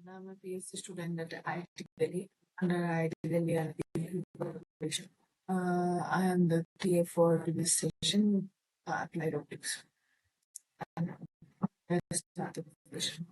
I'm a PhD student at IIT Delhi. Under IIT Delhi, I am the TA for this session, Applied Optics. And let's start the presentation.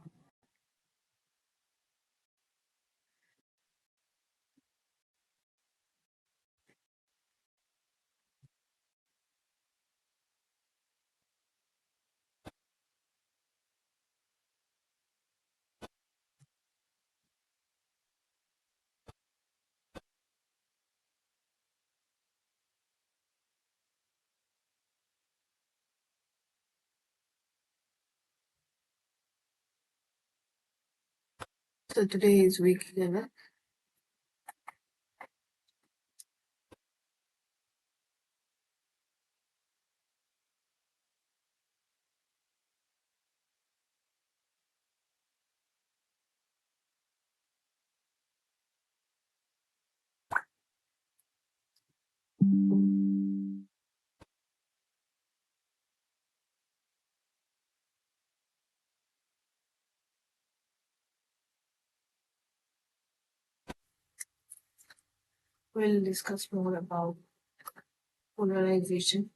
So today is week 11. We'll discuss more about polarization.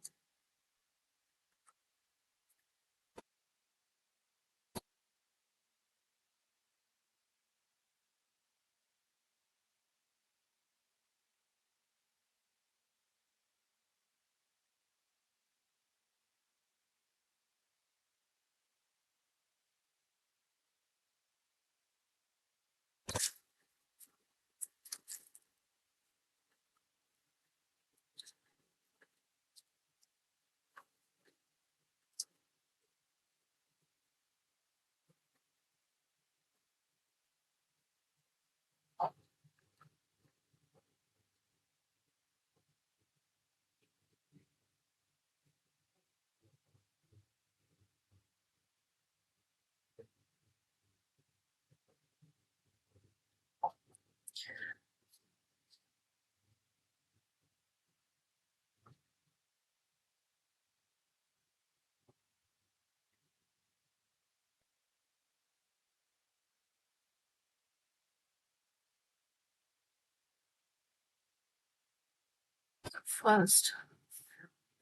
First,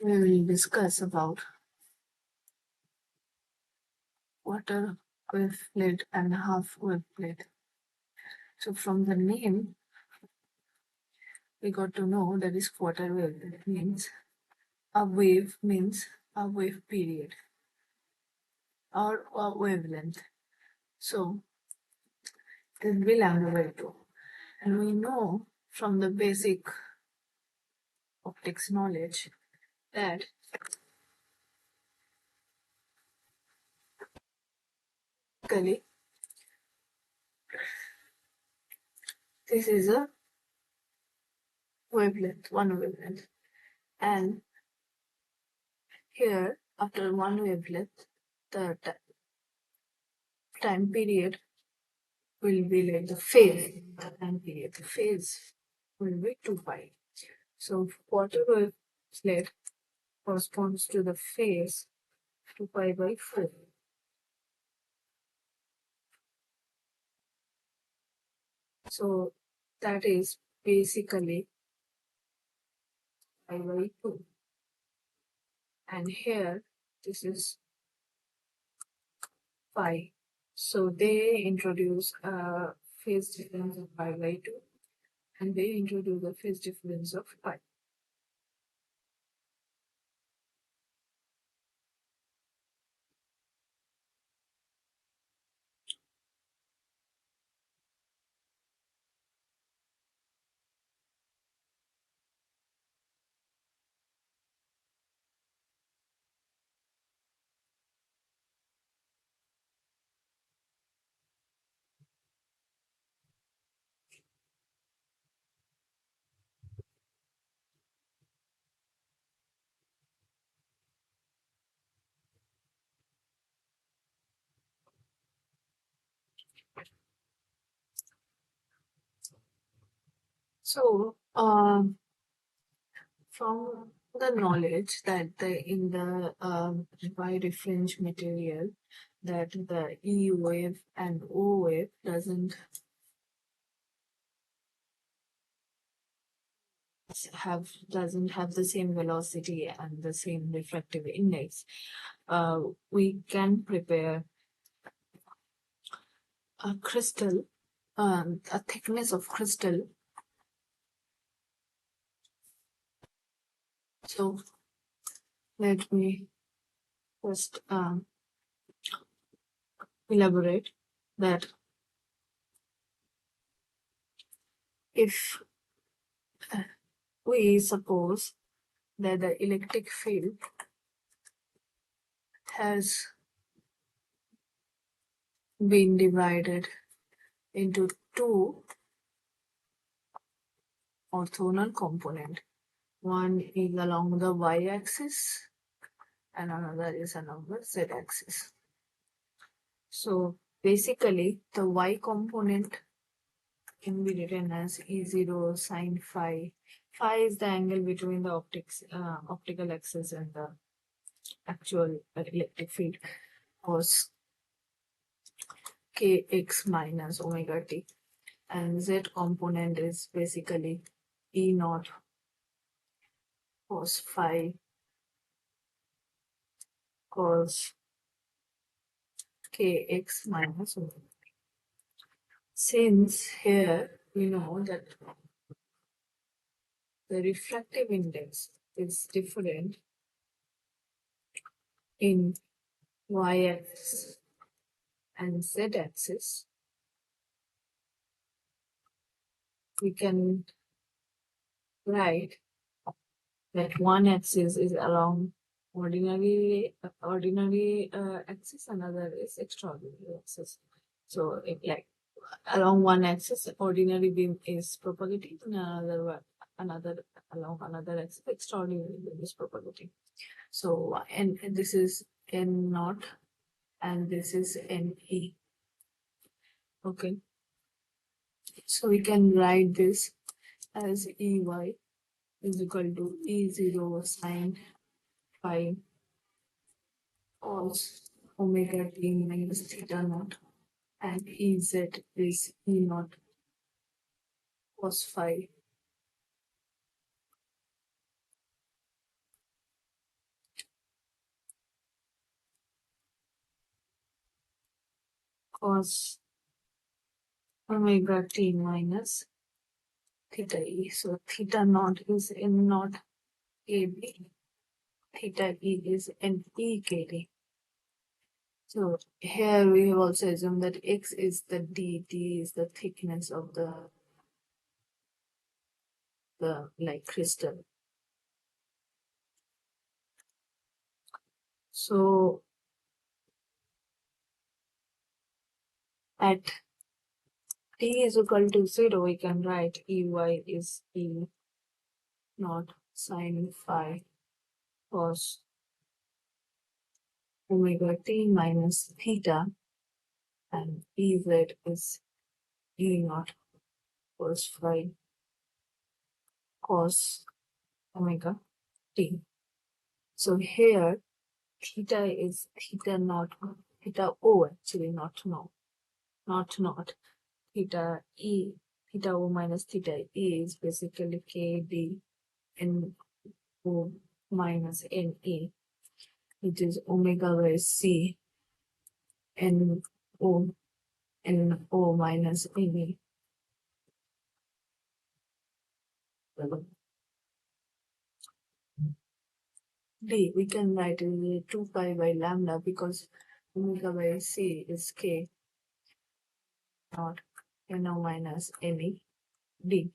we will discuss about quarter wave plate and half wave plate. So from the name, we got to know that is quarter wave. That means a wave means a wave period or a wavelength. So this will be lambda by 2. And we know from the basic optics knowledge that basically this is a wavelength, one wavelength. And here, after one wavelength, the time period will be like the phase, the time period, the phase will be 2 pi. So quarter wave plate corresponds to the phase 2 pi by 4. So that is basically pi by 2. And here this is pi. So they introduce a phase difference of pi by 2 and they introduce a phase difference of pi. So from the knowledge that in the birefringed material that the E wave and O wave doesn't have the same velocity and the same refractive index, we can prepare a crystal, a thickness of crystal. So let me first elaborate that if we suppose that the electric field has been divided into two orthogonal components. One is along the y-axis and another is along the z-axis. So basically, the y component can be written as E0 sine phi. Phi is the angle between the optical axis and the actual electric field, cos kx minus omega t. And z component is basically E naught cos phi cos kx minus omega t. Since here we know that the refractive index is different in y-axis and z-axis, we can write that one axis is along ordinary axis, another is extraordinary axis. So it like along one axis ordinary beam is propagating, and another along another axis extraordinary beam is propagating. So and this is n naught and this is ne. Okay, so we can write this as ey is equal to E0 sine phi cos omega t minus theta naught, and Ez is E naught cos phi cos omega t minus theta e. So theta naught is n naught kb, theta e is n e kd. So here we have also assumed that x is the d is the thickness of the like crystal. So at t is equal to 0, we can write ey is E naught sine phi cos omega t minus theta, and Ez is E naught cos phi cos omega t. So here theta is theta naught, theta o actually, not naught. Theta e, theta o minus theta e is basically kd n o minus ne, which is omega by c n o minus ne. D, we can write it 2 pi by lambda because omega by c is k naught no minus ne d.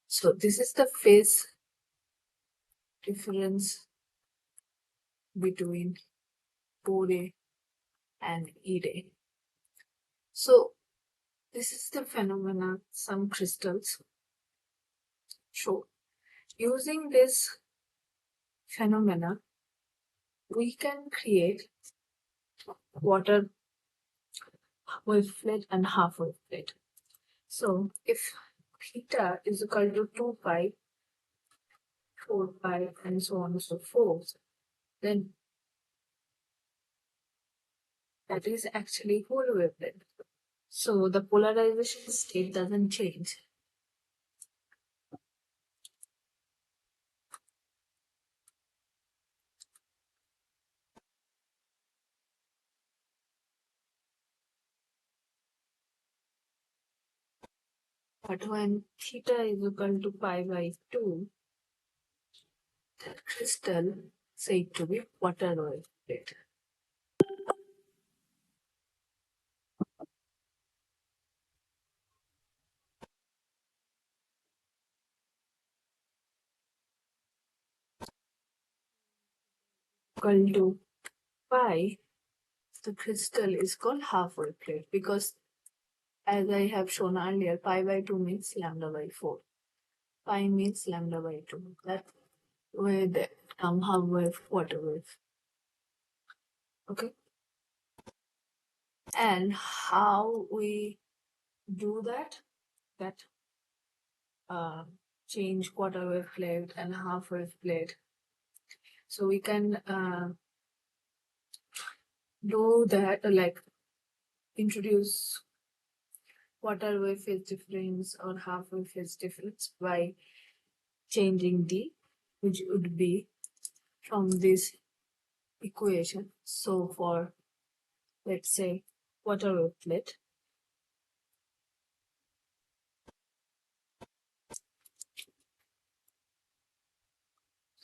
So this is the phase difference between O ray and E ray. So this is the phenomena some crystals show. Using this phenomena, we can create water wavelet and half wavelet. So if theta is equal to 2 pi, 4 pi, and so on and so forth, then that is actually whole wavelength. So the polarization state doesn't change. But when theta is equal to pi by 2, the crystal said to be water wavelet. Equal to pi, the crystal is called half wavelet because, as I have shown earlier, pi by 2 means lambda by 4. Pi means lambda by 2. That's where the term half wave, water wave. Okay. And how we do that? That change quarter wave plate and half wave plate. So we can do that, like introduce quarter wave phase difference or half wave phase difference by changing d, which would be from this equation. So for, let's say, quarter wave plate,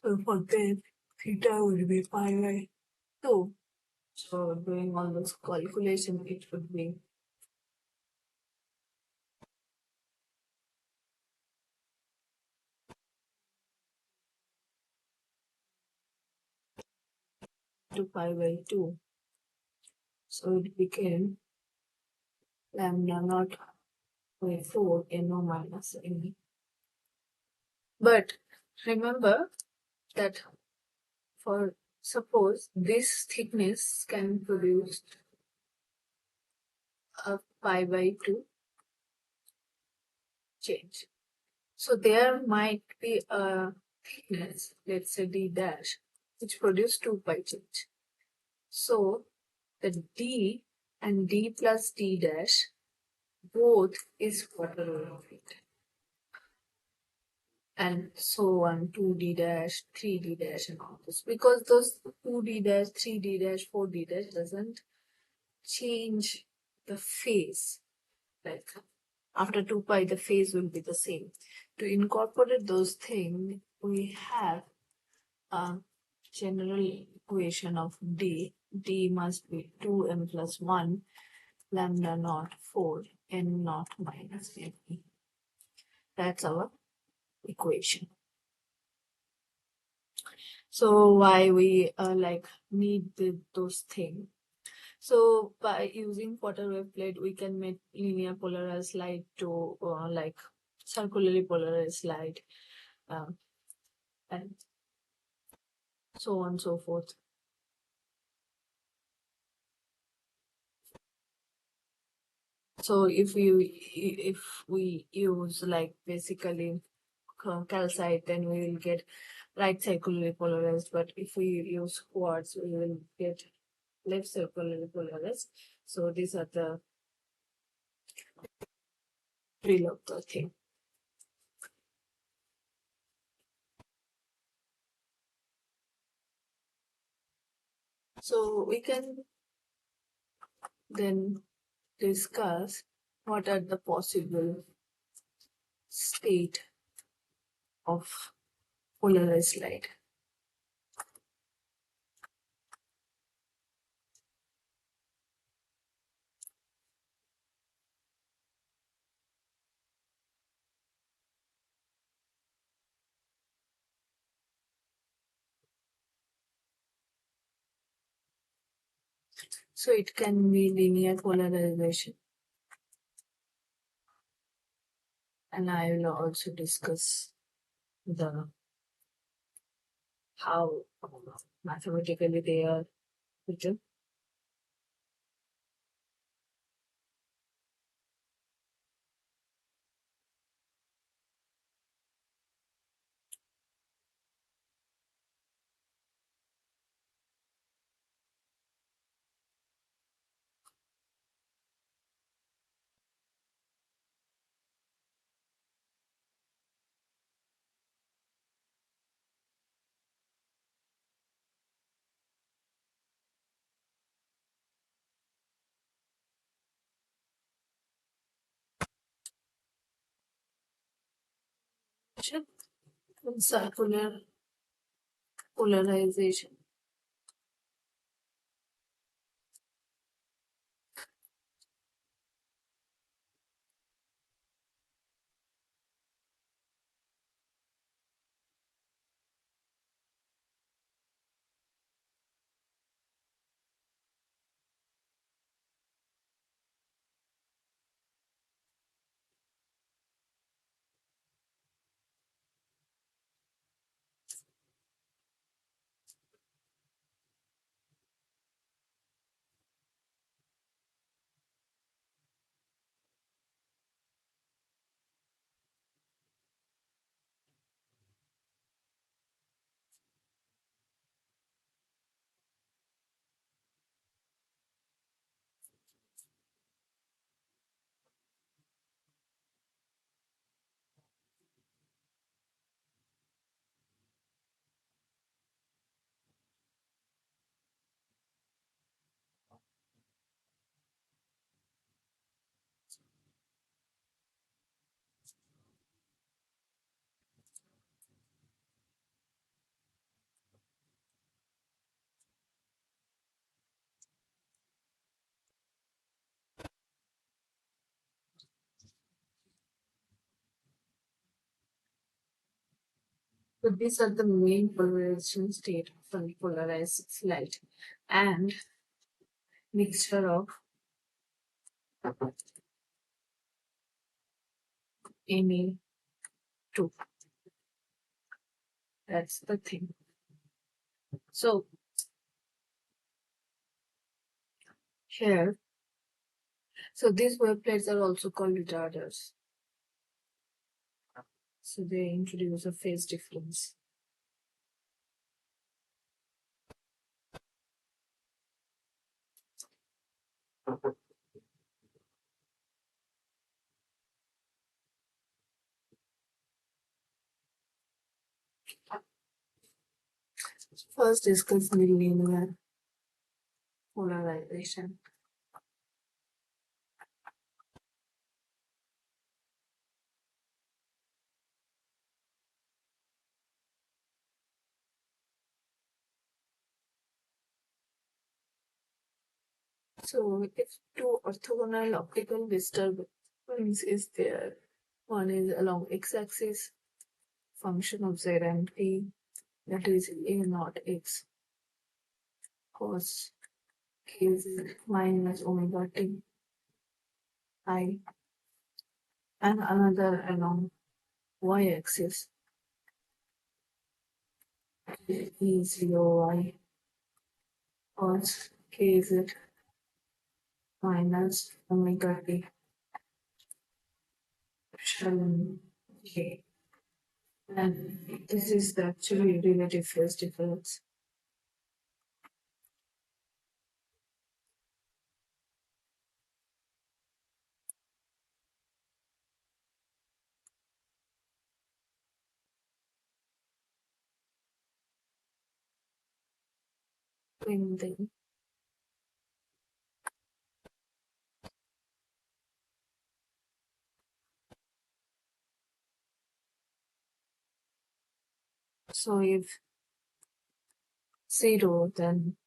so for that theta would be pi by 2. So doing all those calculations, it would be 2 pi by 2. So it became lambda naught by 4 no minus n. But remember that for suppose this thickness can produce a pi by 2 change. So there might be a thickness, let's say d dash, which produce 2 pi change. So the d and d plus d dash both is quarter wavelength. And so on, 2d dash, 3d dash, and all this. Because those 2d dash, 3d dash, 4d dash doesn't change the phase. Like after 2 pi, the phase will be the same. To incorporate those things, we have a general equation of d. D must be 2m plus 1 lambda naught 4 n naught minus n. That's our equation. So why we need those things? So by using quarter wave plate, we can make linear polarized light to like circularly polarized light, and so on and so forth. So if we use like basically calcite, then we will get right circularly polarized. But if we use quartz, we will get left circularly polarized. So these are the real of the thing. So we can then discuss what are the possible state of polarized light. So it can be linear polarization, and I will also discuss the how mathematically they are written. check and circular polarization. So these are the main polarization state of a polarized light and mixture of any two. That's the thing. So here, so these wave plates are also called retarders. So they introduce a phase difference. First discuss the linear polarization. So if two orthogonal optical disturbance is there, one is along x-axis, function of z and t, that is a naught x cos is minus omega t I, and another along y-axis is 0 y cos kz minus omega t epsilon k. And this is the actually relative phase difference. Between them. So if 0, then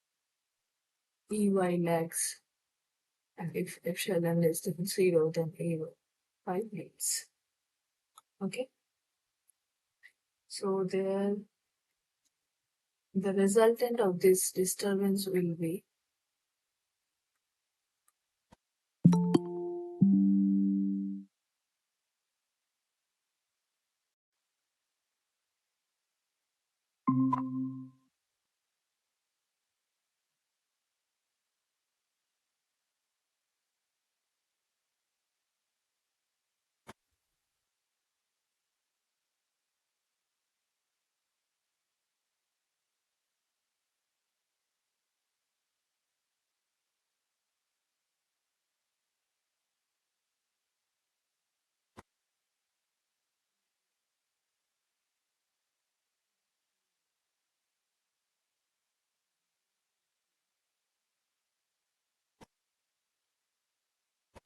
Ey lags, and if epsilon less than 0, then Ay leads. Okay, so the resultant of this disturbance will be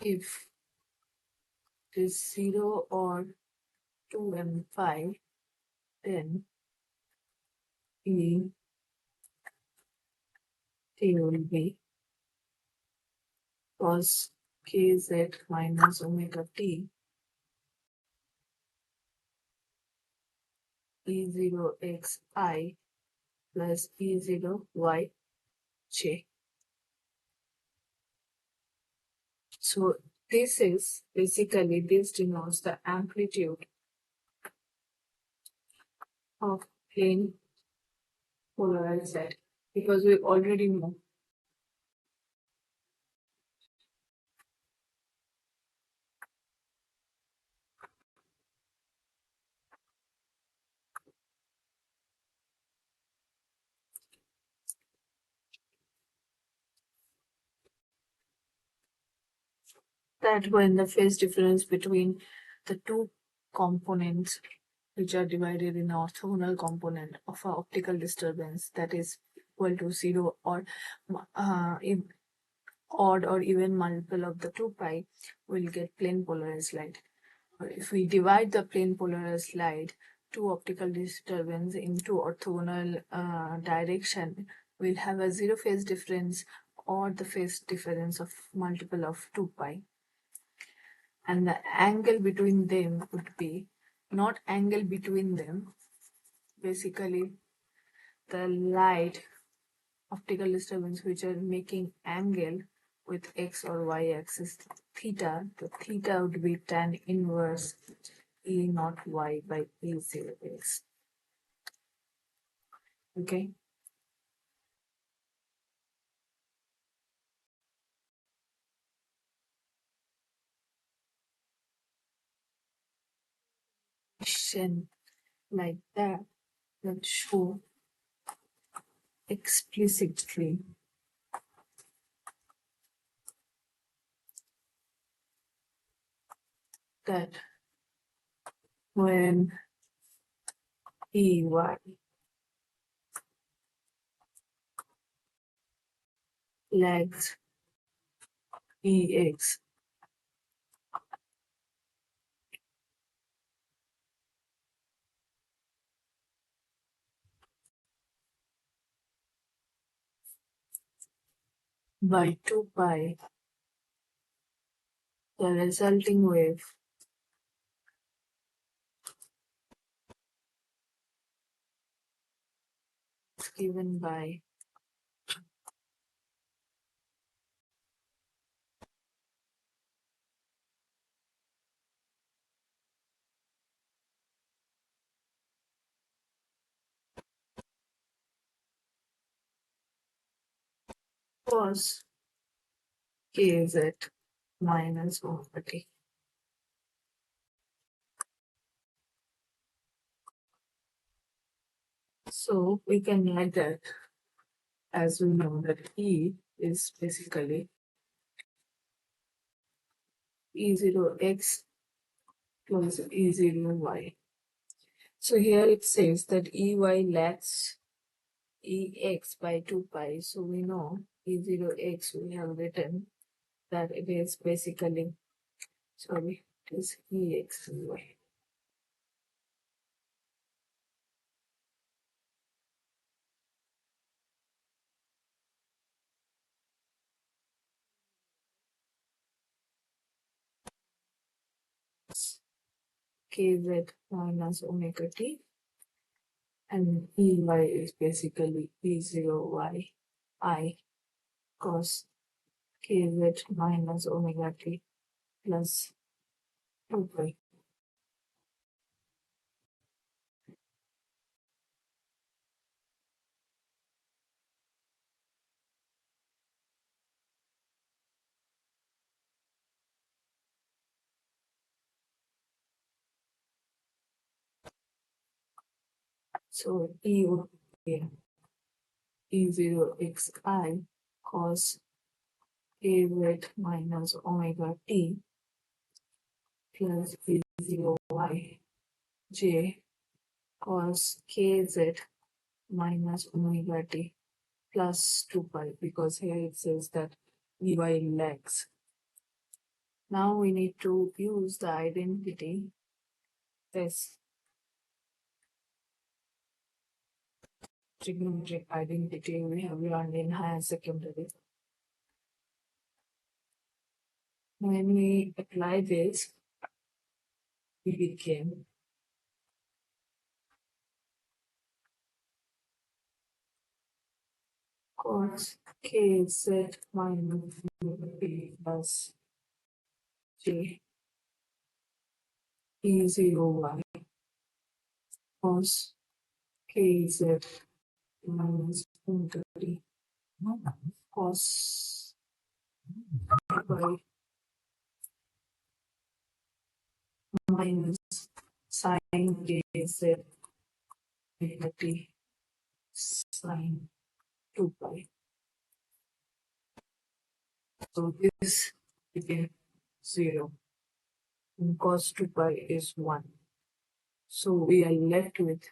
if it is 0 or 2m5, then E T will be cos kz minus omega t E0xi plus E0yj. So this is basically, this denotes the amplitude of plane polarized light, because we already know that when the phase difference between the two components which are divided in orthogonal component of an optical disturbance that is equal to 0 or in odd or even multiple of the 2 pi, will get plane polarized light. Or if we divide the plane polarized light two optical disturbance into orthogonal direction, we'll have a zero phase difference or the phase difference of multiple of 2 pi. And the angle between them would be not angle between them, basically the light optical disturbance which are making angle with x or y axis theta. The theta would be tan inverse E naught y by E0 x. Okay. Like that that show explicitly that when EY lags EX, by 2 pi, the resulting wave is given by cos kz minus omega t. So we can write that as we know that E is basically E0x plus E0y. So here it says that EY lags EX by 2 pi. So we know E0x, we have written that it is basically, sorry, it is EXY. KZ minus omega t, and EY is basically E0y I cos KZ minus omega t plus 2 pi. So E would be E0xi cos KZ minus omega t plus E0y j cos kz minus omega t plus 2 pi, because here it says that EY lags. Now we need to use the identity this trigonometric identity we have learned in higher secondary. When we apply this, we became cos kz minus b plus j e0y cos kz minus omega t cos y minus sin kz omega t sin 2 pi. So this became 0 and cos 2 pi is 1. So we are left with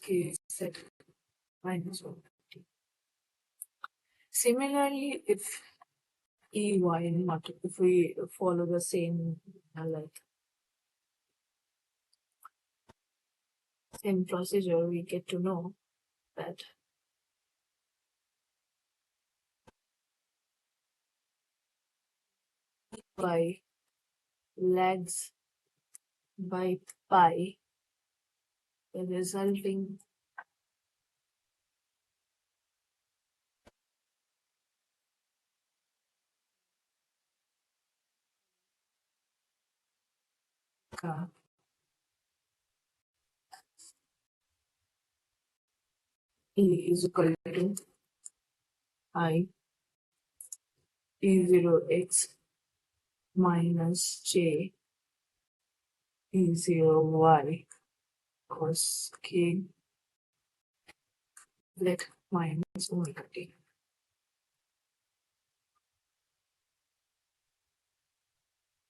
kz minus 1. Similarly, if if we follow the same same procedure, we get to know that by lags by pi, the resulting graph is equal to I E0x minus J E0y cos k let minus omega t.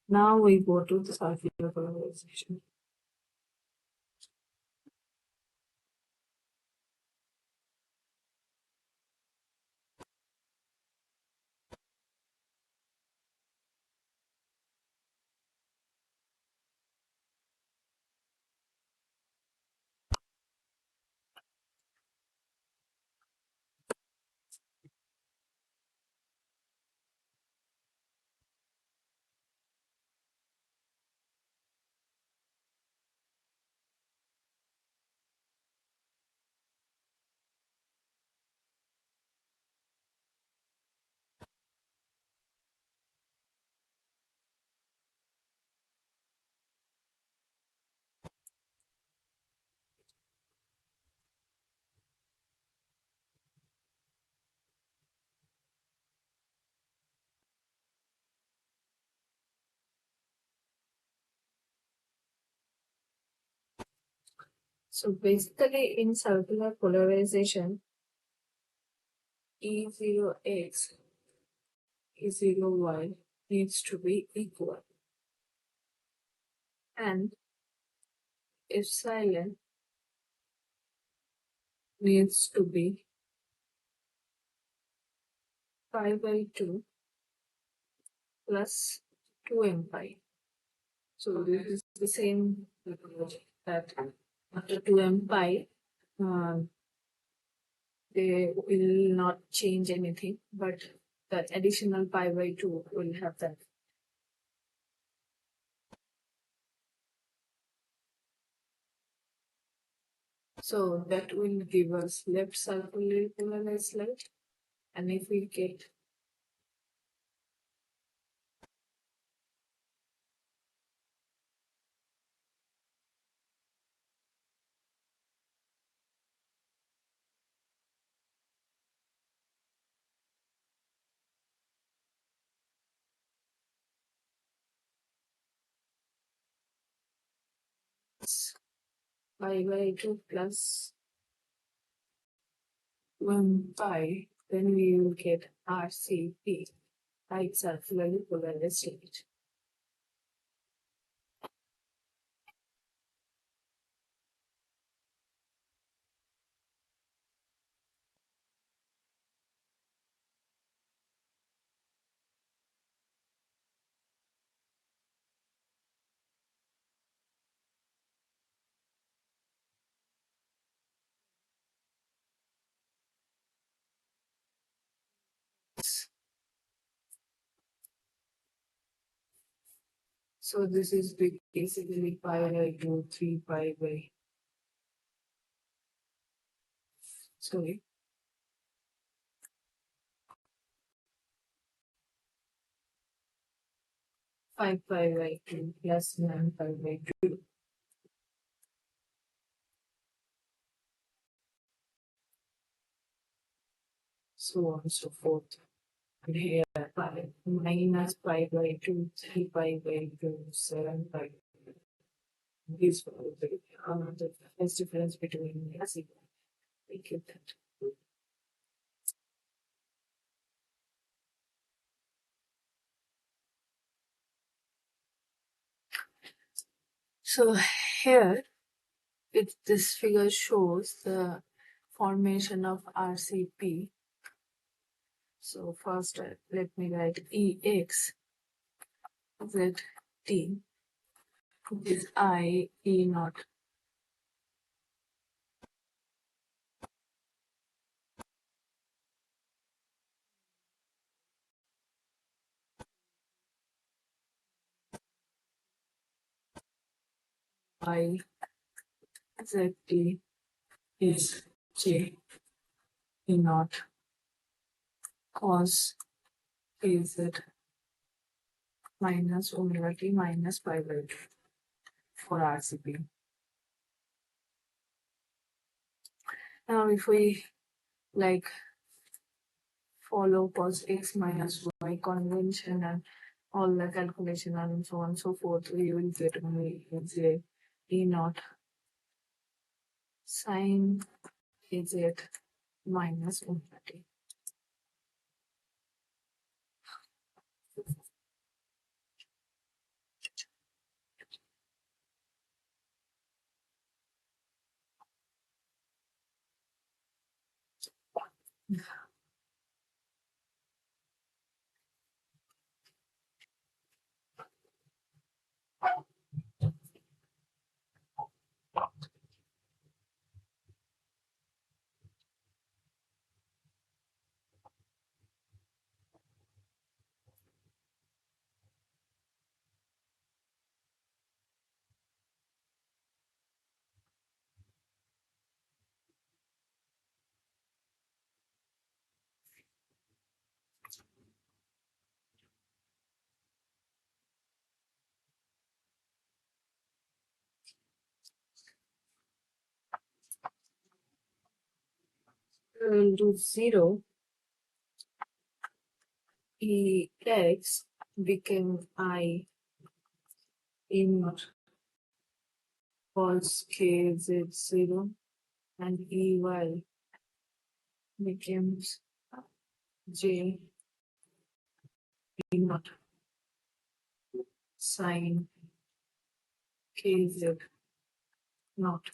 Now we go to the circular polarization. So basically in circular polarization, E0x, E0y needs to be equal. And epsilon needs to be pi by 2 plus 2m pi. So this is the same that after 2m pi, they will not change anything, but the additional pi by 2 will have that. So that will give us left circular polarized light. And if we get pi by 2 plus 1 pi, then we will get RCP. Lights are clearly polarized light. So this is basically pi by 2, 3 pi by, sorry, 5 pi by 2 plus 9 pi by 2. So on and so forth. And here pi minus pi by 2, 3 pi by 2, 7 pi. These were the first difference between these. We get that. So here, this figure shows the formation of RCP. So first, let me write EX ZT is I E naught I ZT is J E naught cos KZ minus omega t minus pi by 2 for RCP. Now if we like follow cos x minus y convention and all the calculation and so on and so forth, we will get only J E naught sin KZ minus omega t. Into 0, EX became I E naught cos KZ0 and EY becomes J E naught sin KZ naught.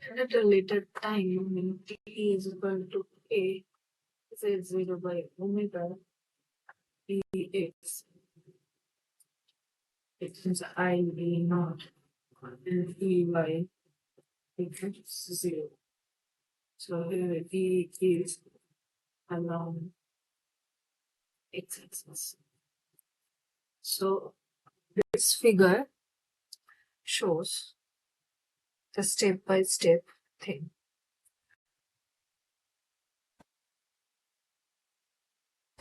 And at a later time, when t is equal to a, say 0 by omega dx, it is I v naught and e y equals 0. So here e is along x-axis. So this figure shows the step-by-step thing.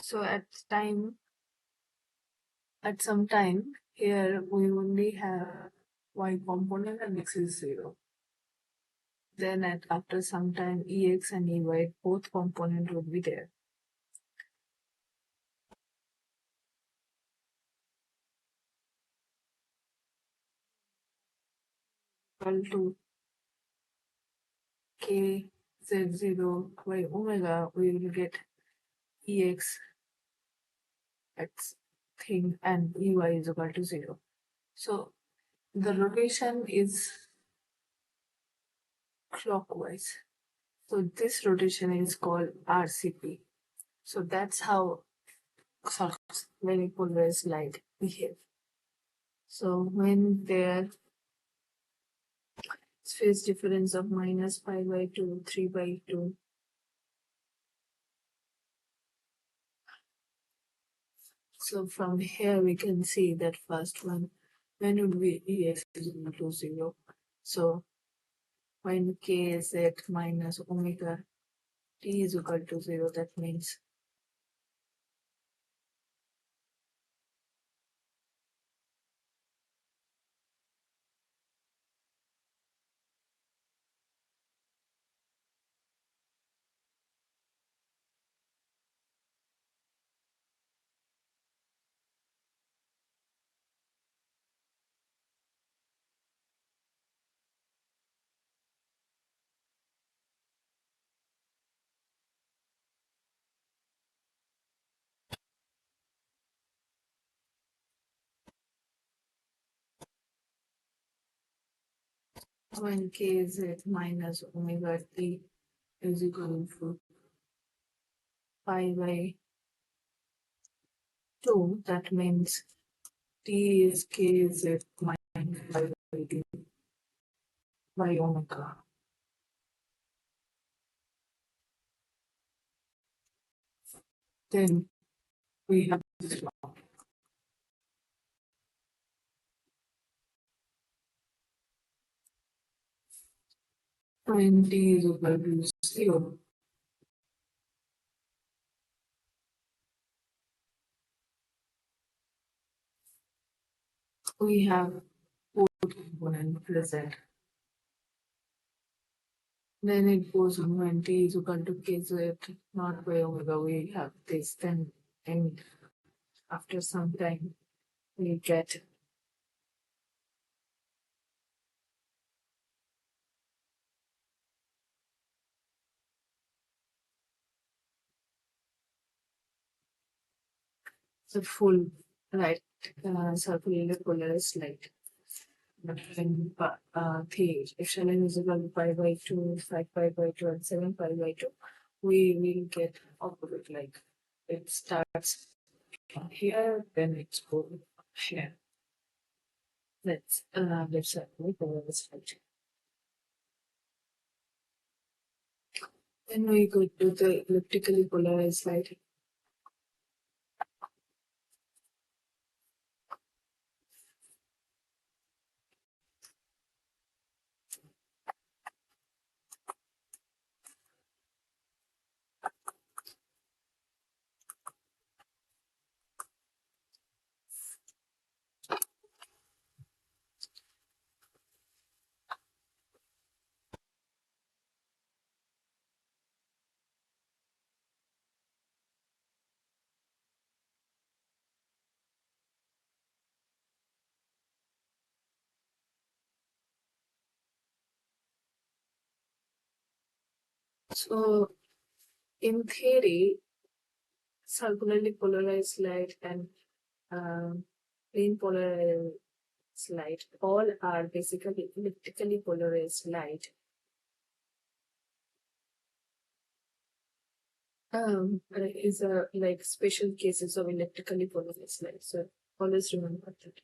So at some time here we only have y component and x is 0. Then after some time ex and ey both component would be there. Equal to k z0 by omega, we will get ex x thing and ey is equal to 0. So the rotation is clockwise. So this rotation is called RCP. So that's how very polarized light behave. So when there is phase difference of minus pi by 2, 3 by 2, so from here we can see that first one, when would be Ex is equal to 0. So when k is at minus omega t is equal to 0, that means when k is at minus omega t is equal to pi by 2, that means t is k is at minus pi by 2 by omega. Then we have this law. When t is equal to 0, we have both component present. Then it goes on when t is equal to kz not by omega, we have this. Then and after some time we get the full right circular polarized light. But when the epsilon is equal to pi by 2, 5 pi by 2, and 7 pi by 2, we will get opposite, like it starts from here, then it's going here. Let's circle polarized light. Then we go to the elliptically polarized light. So in theory, circularly polarized light and plane polarized light all are basically elliptically polarized light. is like special cases of electrically polarized light. So always remember that.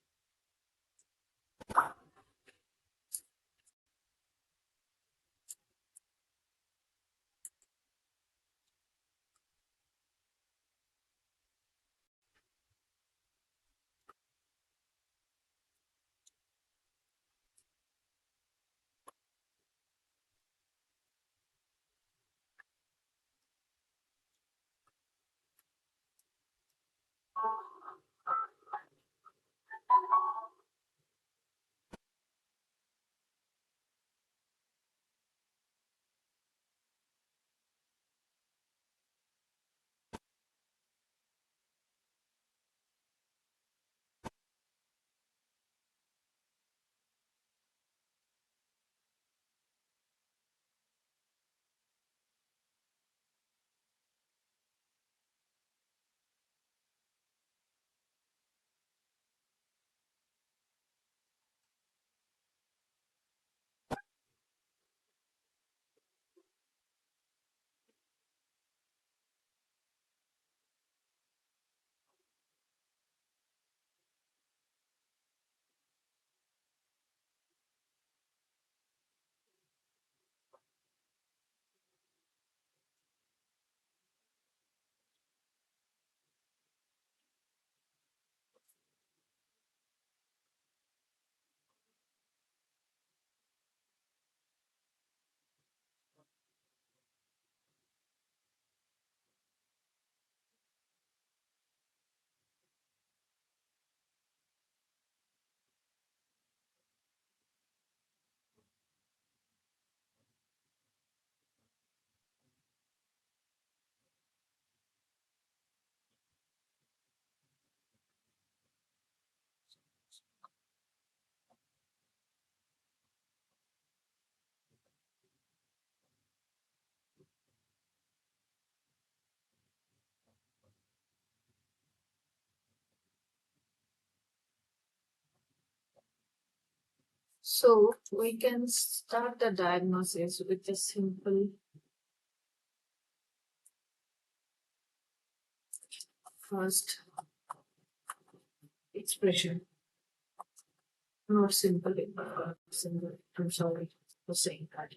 So we can start the diagnosis with a simple first expression. Not simple, simple. I'm sorry for saying that.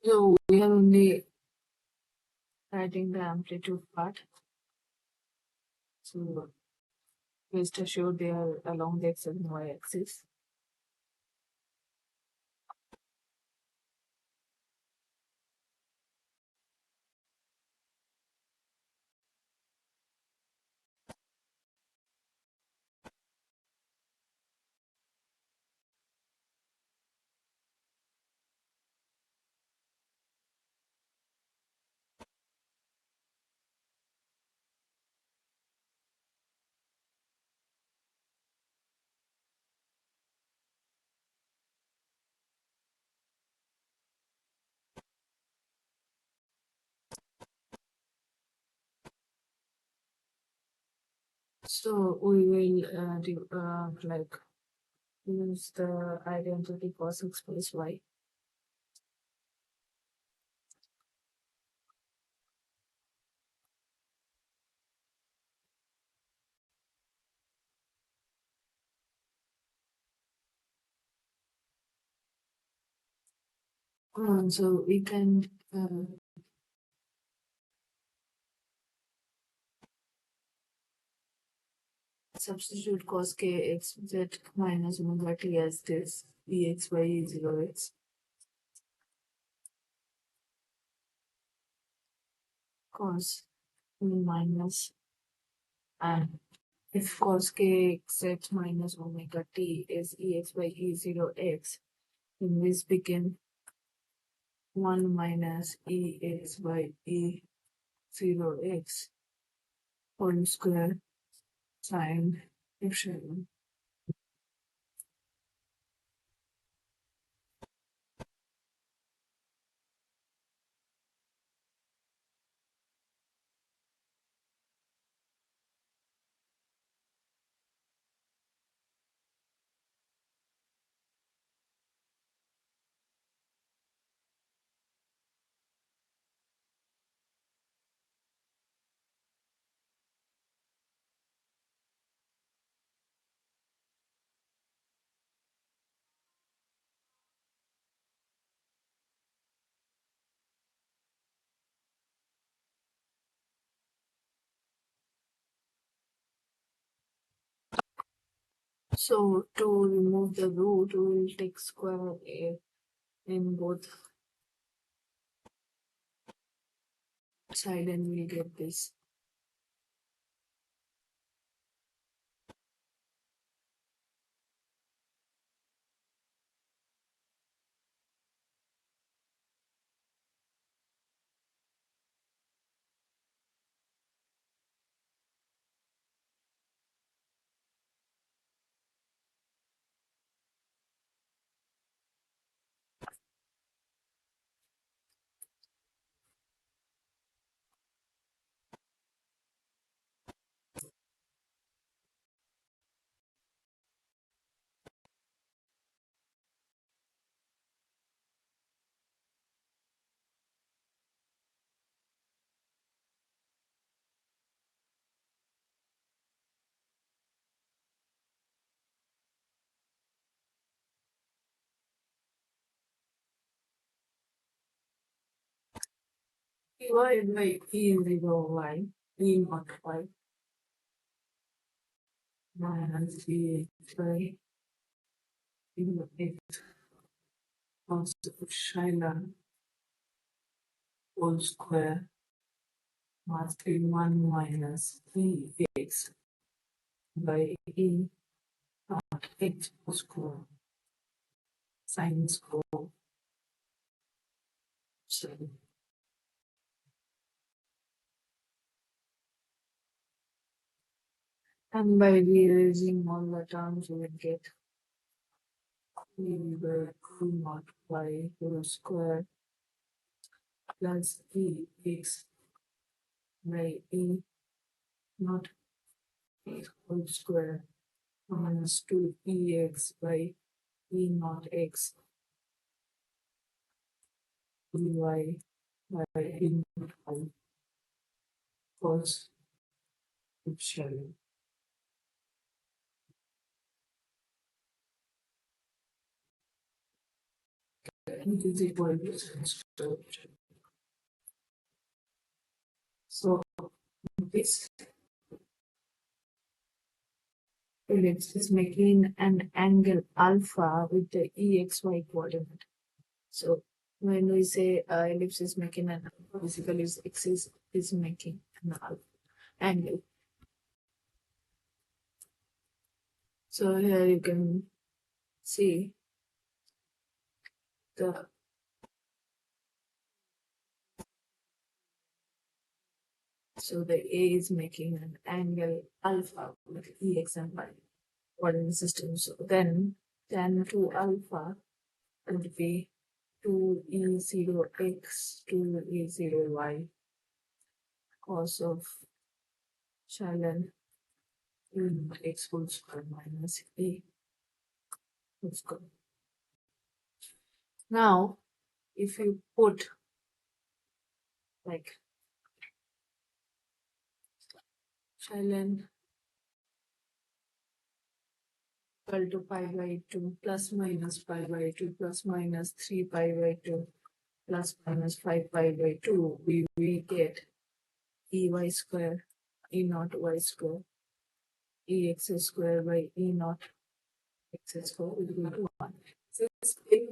So we are only writing the amplitude part. So rest assured they are along the x and y axis. So we will like use the identity cos x plus y. So we can substitute cos k x z minus omega t as this ex by e0x cos minus, and if cos k x z minus omega t is ex by e0x, then this became 1 minus ex by e0x whole square sine epsilon. So to remove the root, we will take square a in both side and we'll get this. Divided by e0 y, e naught y minus e by e cos epsilon whole square must be 1 minus ex by e naught x whole square sine square. So, and by rearranging all the terms, we will get e by e naught y whole square plus ex by e naught x whole square minus 2 by e naught x dy by e naught y cos epsilon. it is equal to square. So this ellipse is making an angle alpha with the EXY coordinate. So when we say ellipse is making an alpha, basically its axis is making an alpha angle. So here you can see the so the A is making an angle alpha with EX and Y coordinate system. So then tan 2 alpha would be 2E0x 2E0y cos of ln x whole square minus A whole square. Now, if you put like ln equal to pi by 2 plus minus pi by 2 plus minus 3 pi by 2 plus minus 5 pi by 2, we get ey square e naught y square ex square by e naught x square is equal to 1. So it's in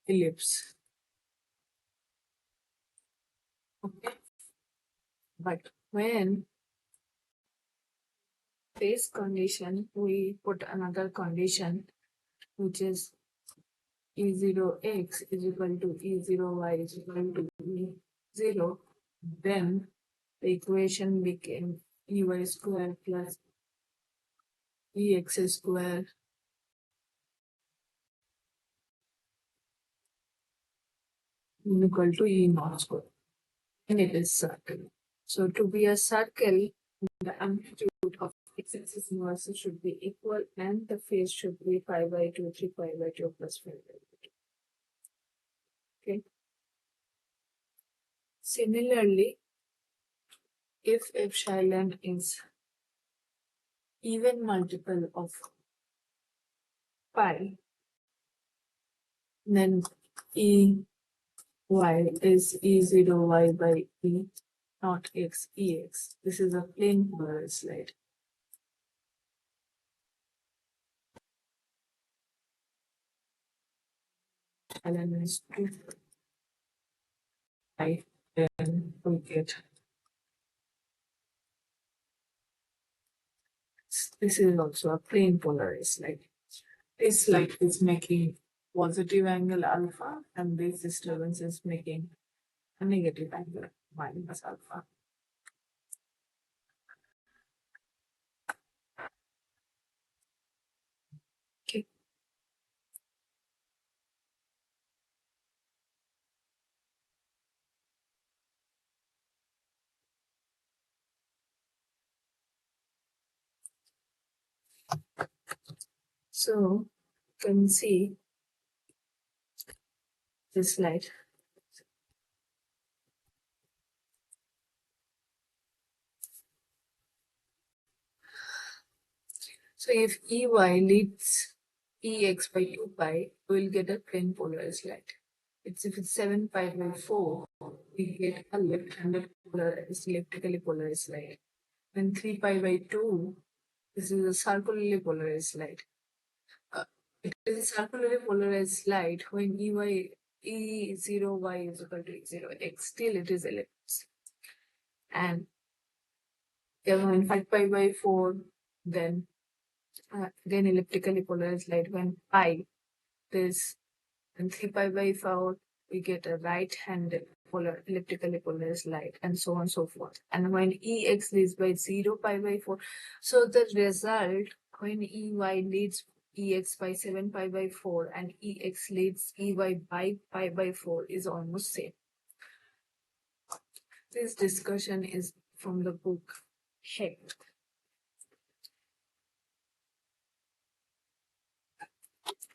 ellipse. Okay. But when this condition, we put another condition, which is E0x is equal to E0y is equal to E0, then the equation became ey square plus ex square is equal to E naught square. And it is circle. So to be a circle, the amplitude of x-axis inverse should be equal and the phase should be pi by 2, 3 pi by 2 plus 5 by 2. Okay. Similarly, if epsilon is even multiple of pi, then E y is E0y by E not x ex. This is a plane polarized slide. Ln is 2 pi, then we get this is also a plane polarized slide. This light is making positive angle alpha and this disturbance is making a negative angle minus alpha. Okay. So you can see this light. So if EY leads EX by 2 pi, we'll get a plane polarized light. If it's 7 pi by 4, we get a left-handed polarized, elliptically polarized light. When 3 pi by 2, this is a circularly polarized light. It is a circularly polarized light when E0y is equal to E0x. Still it is ellipse. And when 5 pi by 4, then again elliptically polarized light. When pi this and 3 pi by 4, we get a right-handed elliptically polarized light, and so on and so forth. And when EX leads by 0 pi by 4, so the result when EY leads EX by 7 pi by 4 and EX leads EY by pi by 4 is almost same. This discussion is from the book Hecht.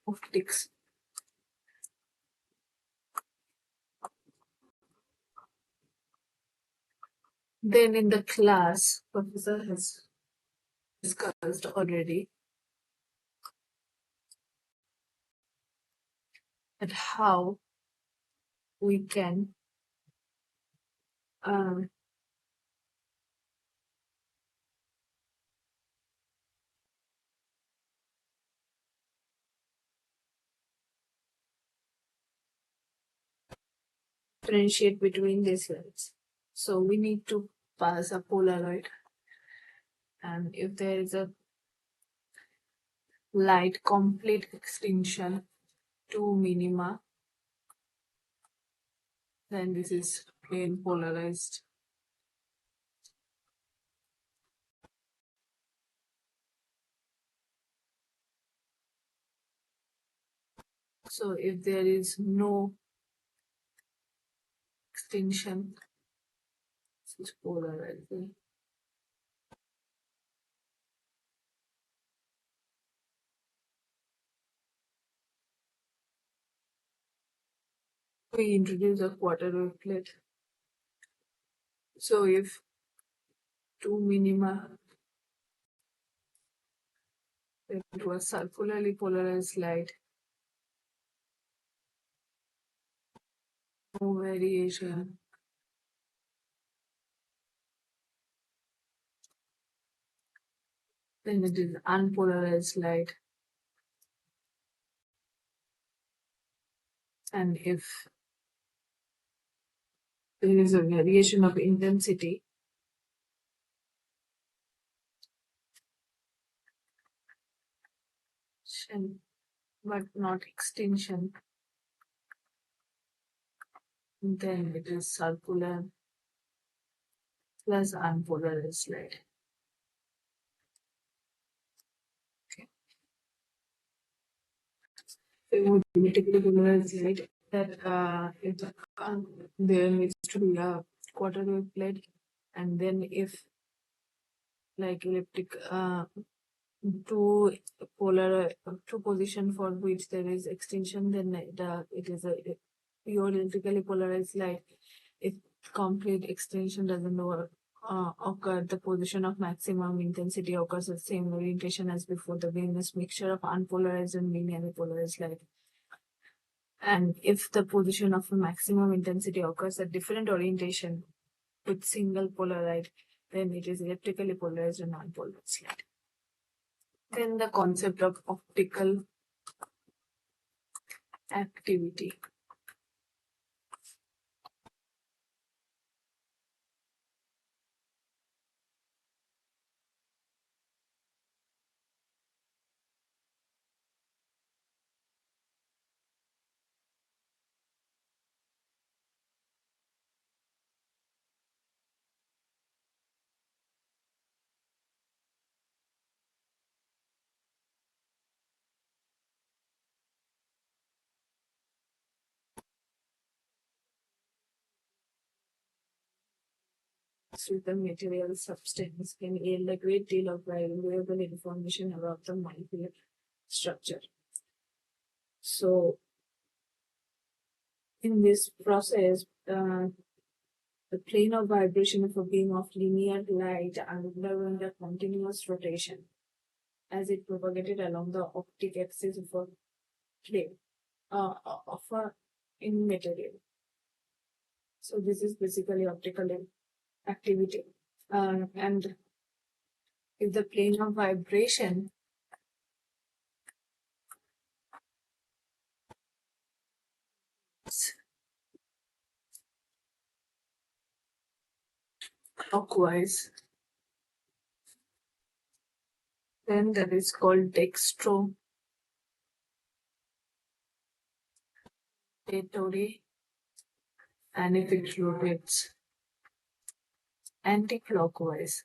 Optics. Then in the class, professor has discussed already at how we can um, differentiate between these lights. So we need to pass a Polaroid, and if there is a light complete extinction to minima, then this is plain polarized. So if there is no extinction, this is polarized. We introduce a quarter wave plate. So if two minima, it was circularly polarized light, no variation. Then it is unpolarized light. And if there is a variation of intensity, but not extinction, then it is circular plus unpolarized light. Okay. It would typically polarized light that if there needs to be a quarter wave plate, and then if like elliptic two polar two position for which there is extinction, then it is a pure electrically polarized light. If complete extinction doesn't occur, the position of maximum intensity occurs the same orientation as before. The beam is mixture of unpolarized and linearly polarized light. And if the position of maximum intensity occurs at different orientation with single polar light, then it is electrically polarized and non-polarized light. Then the concept of optical activity. With the material substance can yield a great deal of valuable information about the molecular structure. So, in this process, the plane of vibration of a beam of linear light underwent a continuous rotation as it propagated along the optic axis of a plane of a in material. So this is basically optical activity. And if the plane of vibration is clockwise, then that is called dextrorotatory, and if it rotates anti-clockwise,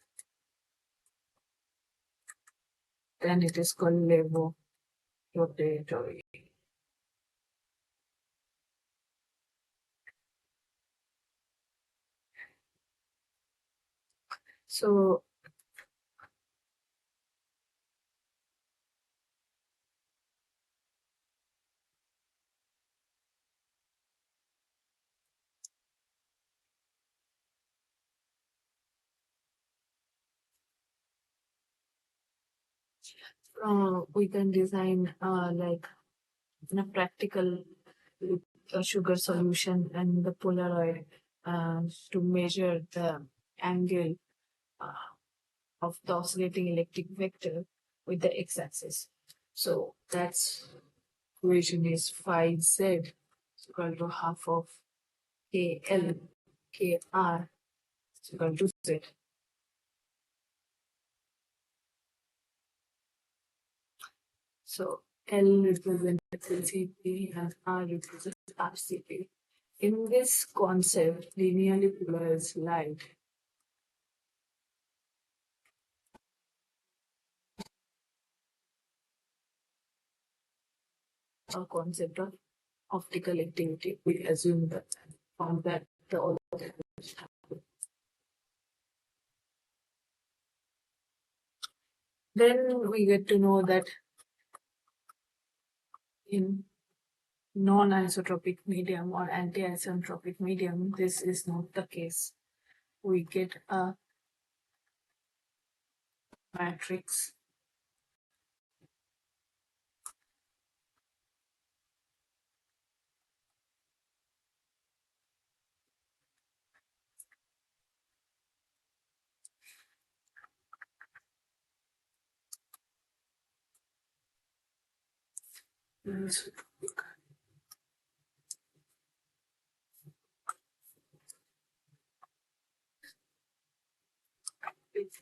then it is called levorotatory. So we can design like in a practical with a sugar solution and the Polaroid to measure the angle uh, of the oscillating electric vector with the x-axis. So that's equation is phi z is equal to half of kl kr is equal to z. So L represents LCP and R represents RCP. In this concept, linearly polarized light a concept of optical activity. We assume that from that the all then we get to know that in non-isotropic medium or anti-isotropic medium, this is not the case. We get a matrix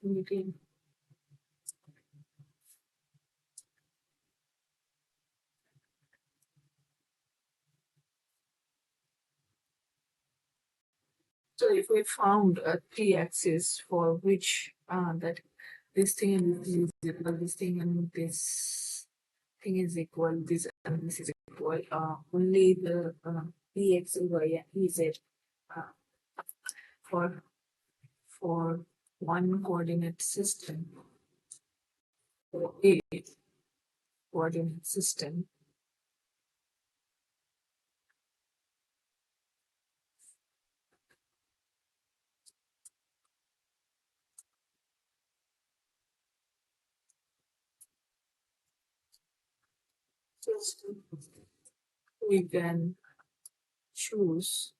medium. So if we found a three-axis for which that this thing is equal, this thing and this thing is equal, this and this is equal, only the px, y, and ez for one coordinate system, or a coordinate system. System, we can choose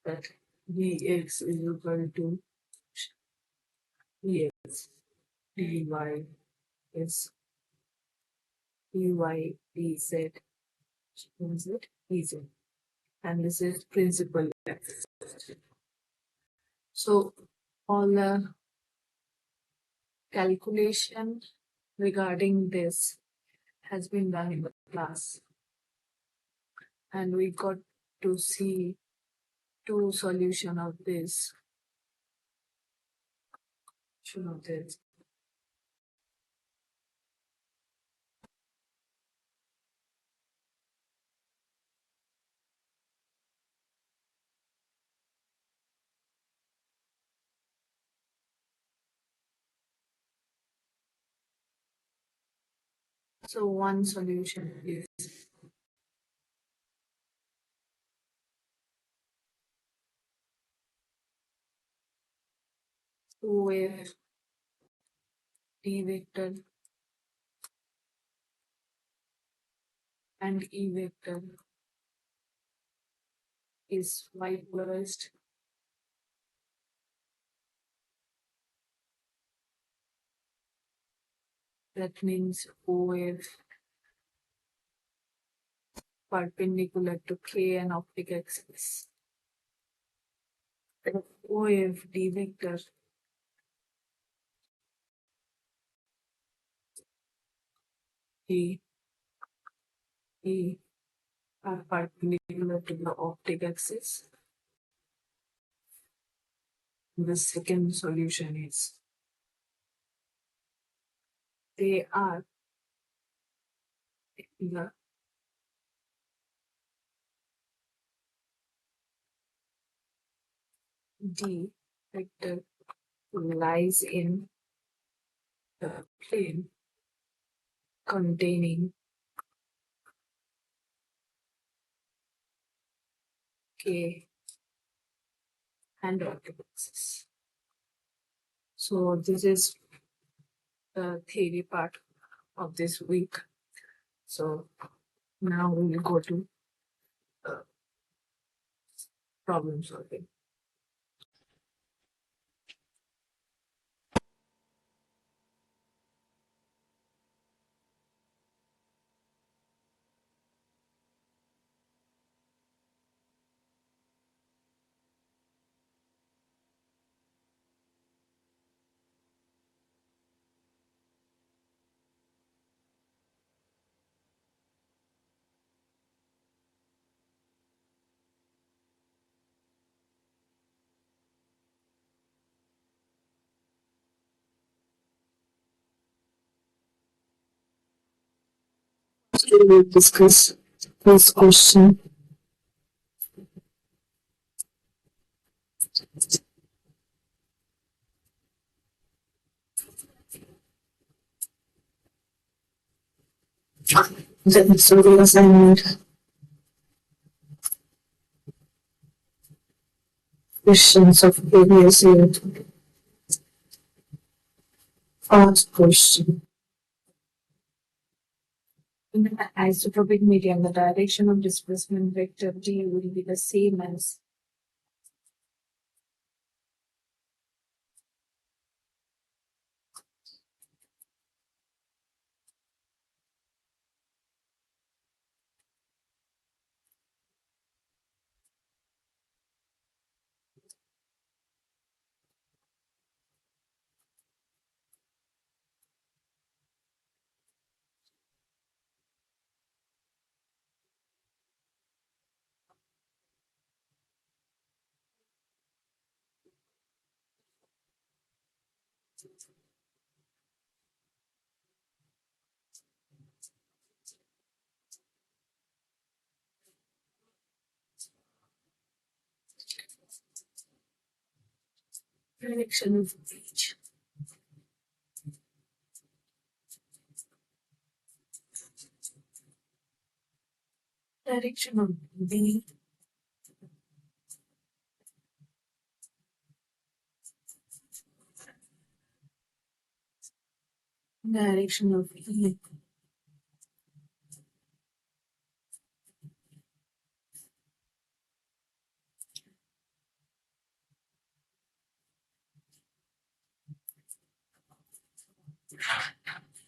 that dx is equal to dx, dy is dy, dz, is it dz, and this is principal axis. So all the calculation regarding this has been done in the class, and we got to see two solution of this. So one solution is where D vector and E vector is y polarized. That means OF perpendicular to K and optic axis. OF D vector E are perpendicular to the optic axis. The second solution is they are the D vector lies in the plane containing K and optic axis. So this is the theory part of this week. So now we will go to problem solving. We will discuss this question. The survey assignment questions of previous year. First question. In an isotropic medium, the direction of displacement vector D will be the same as direction of H. Direction of B. Direction of E.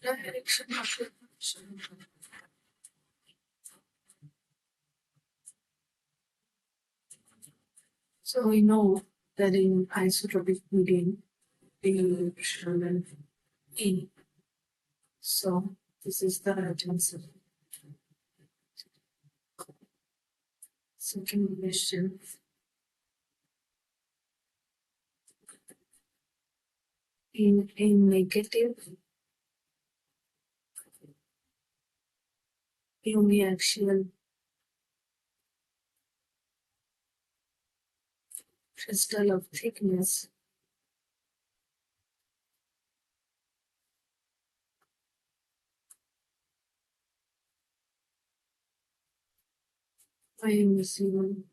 Direction of reflection. So we know that in isotropic medium, B shown E. So this is the right answer. Second question. In a negative uniaxial crystal of thickness I am assuming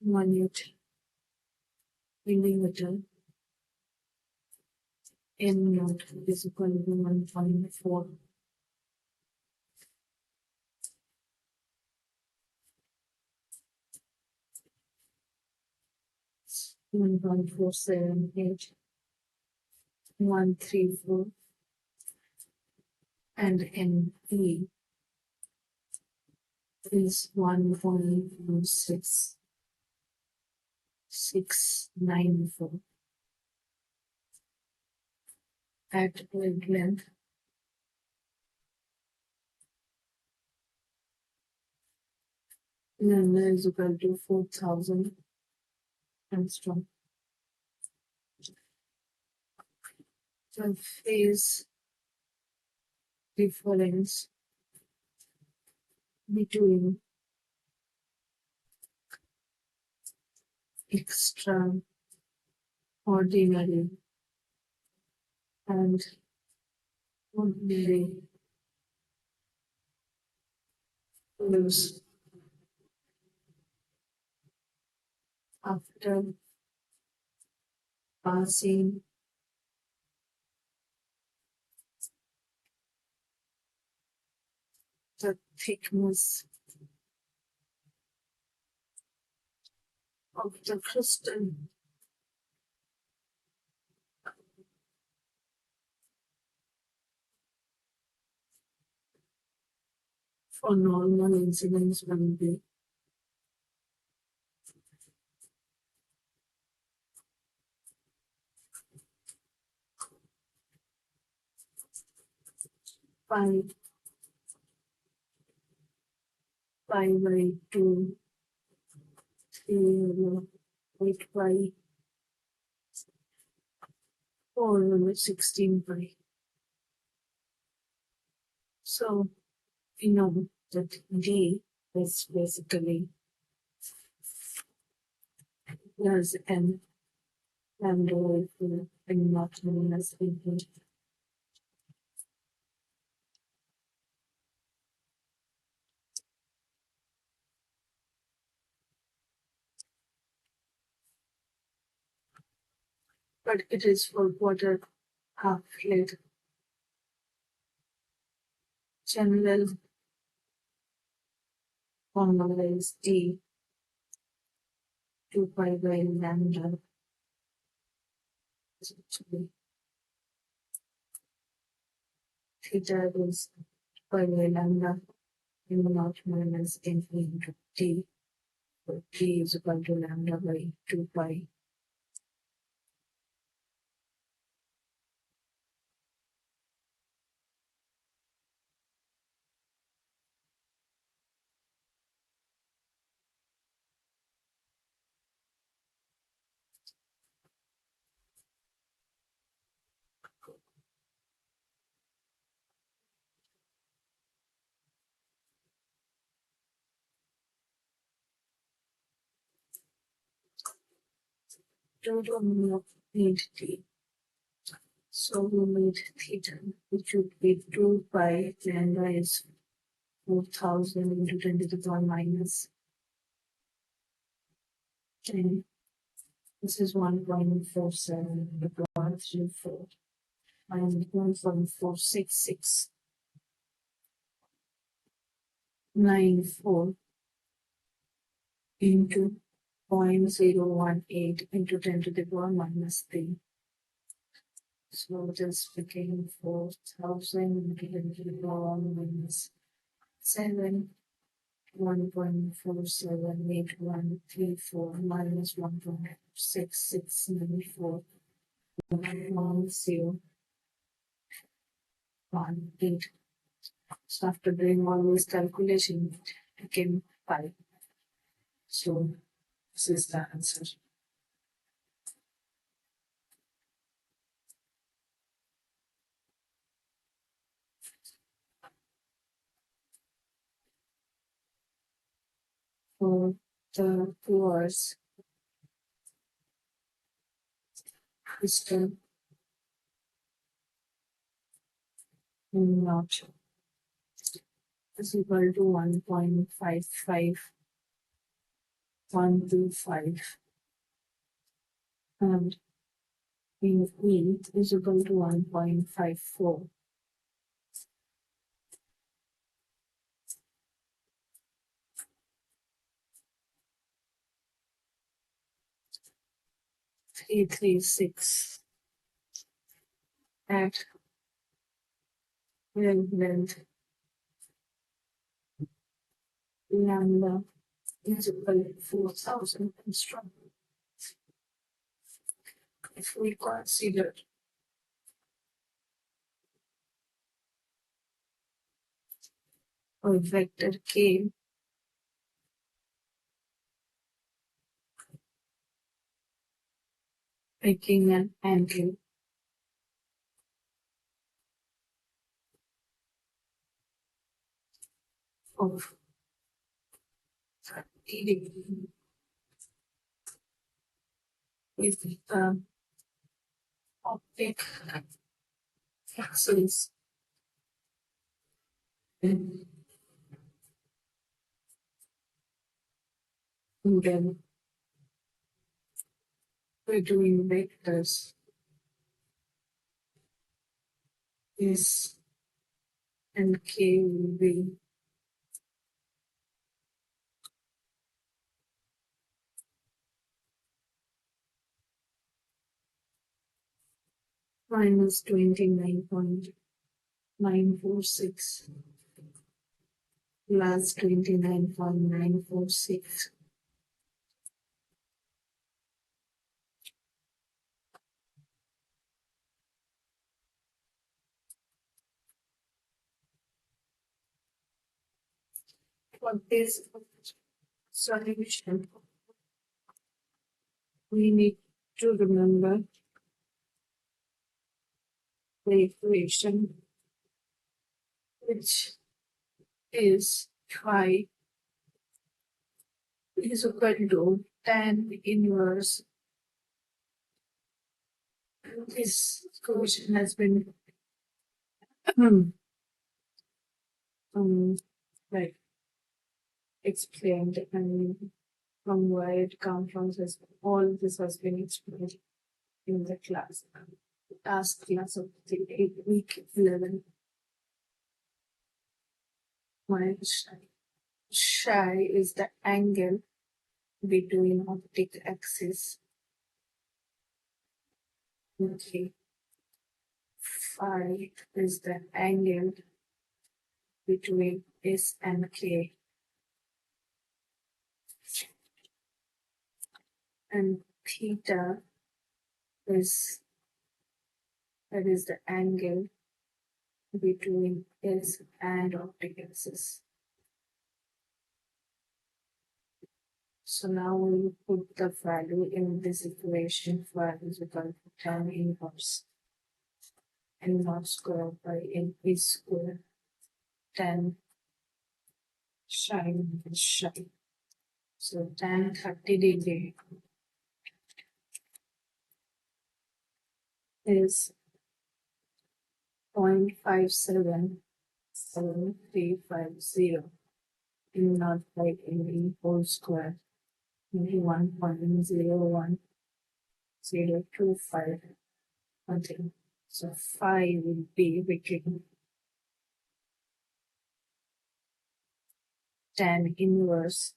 1 millimeter n naught is equal to 1.4 1.478 134 and NE is 1.16694 at wavelength lambda is equal to 4,000 angstrom. The phase difference between extraordinary and ordinary waves after passing the thickness of the crystal for normal incidence will be 5 by 2 3 8 by 4 16 by. So we know that D is basically plus N lambda equal and not minus equal. But it is for quarter half flat. General formula is D 2 pi by lambda. Actually, theta is pi by lambda in naught minus n into T. So T is equal to lambda by 2 pi. Don't need T. So we need theta, which would be 2 pi lambda is 4000 into 10 to the power minus 10. This is 1.47 to the power 34 minus 1.46694 into 0.018 into 10 to the power minus 3. So this became 4000 into 10 to the power minus 7. 1.47834 minus 1.6694 1018. So after doing all these calculations, it became 5. So this is the answer. For the quartz crystal not is equal to 1.55125 and in width is equal to 1.54. Three three six at wavelength lambda is equal to 4000 angstrom. If we consider a vector k making an angle of 30 degrees with the optic axis, and then between vectors S and K will be minus 29.946 plus 29.946. For this solution, we need to remember the equation, which is phi is equal to tan inverse. This equation has been like explained, and from where it comes from, all this has been explained in the class, last class of the week 11. My psi is the angle between optic axis. Okay. Phi is the angle between S and K. And theta is the angle between S and optic axis. So now we put the value in this equation. Phi is equal to tan inverse n naught square by n p square tan psi. So tan 30 degree is 0.577350 n naught by n whole square into 1.01025. Okay. So phi will be between tan inverse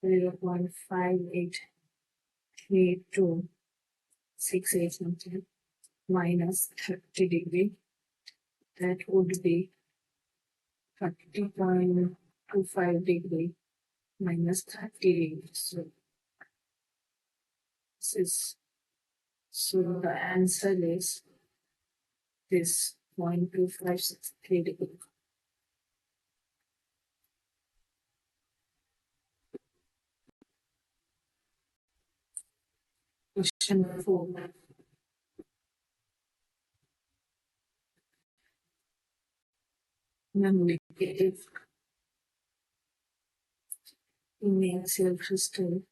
0.583268 something minus 30 degree. That would be 30.25 degree minus 30 degree. So the answer is this 0.256 degree. Question 4. Non-negative axial crystal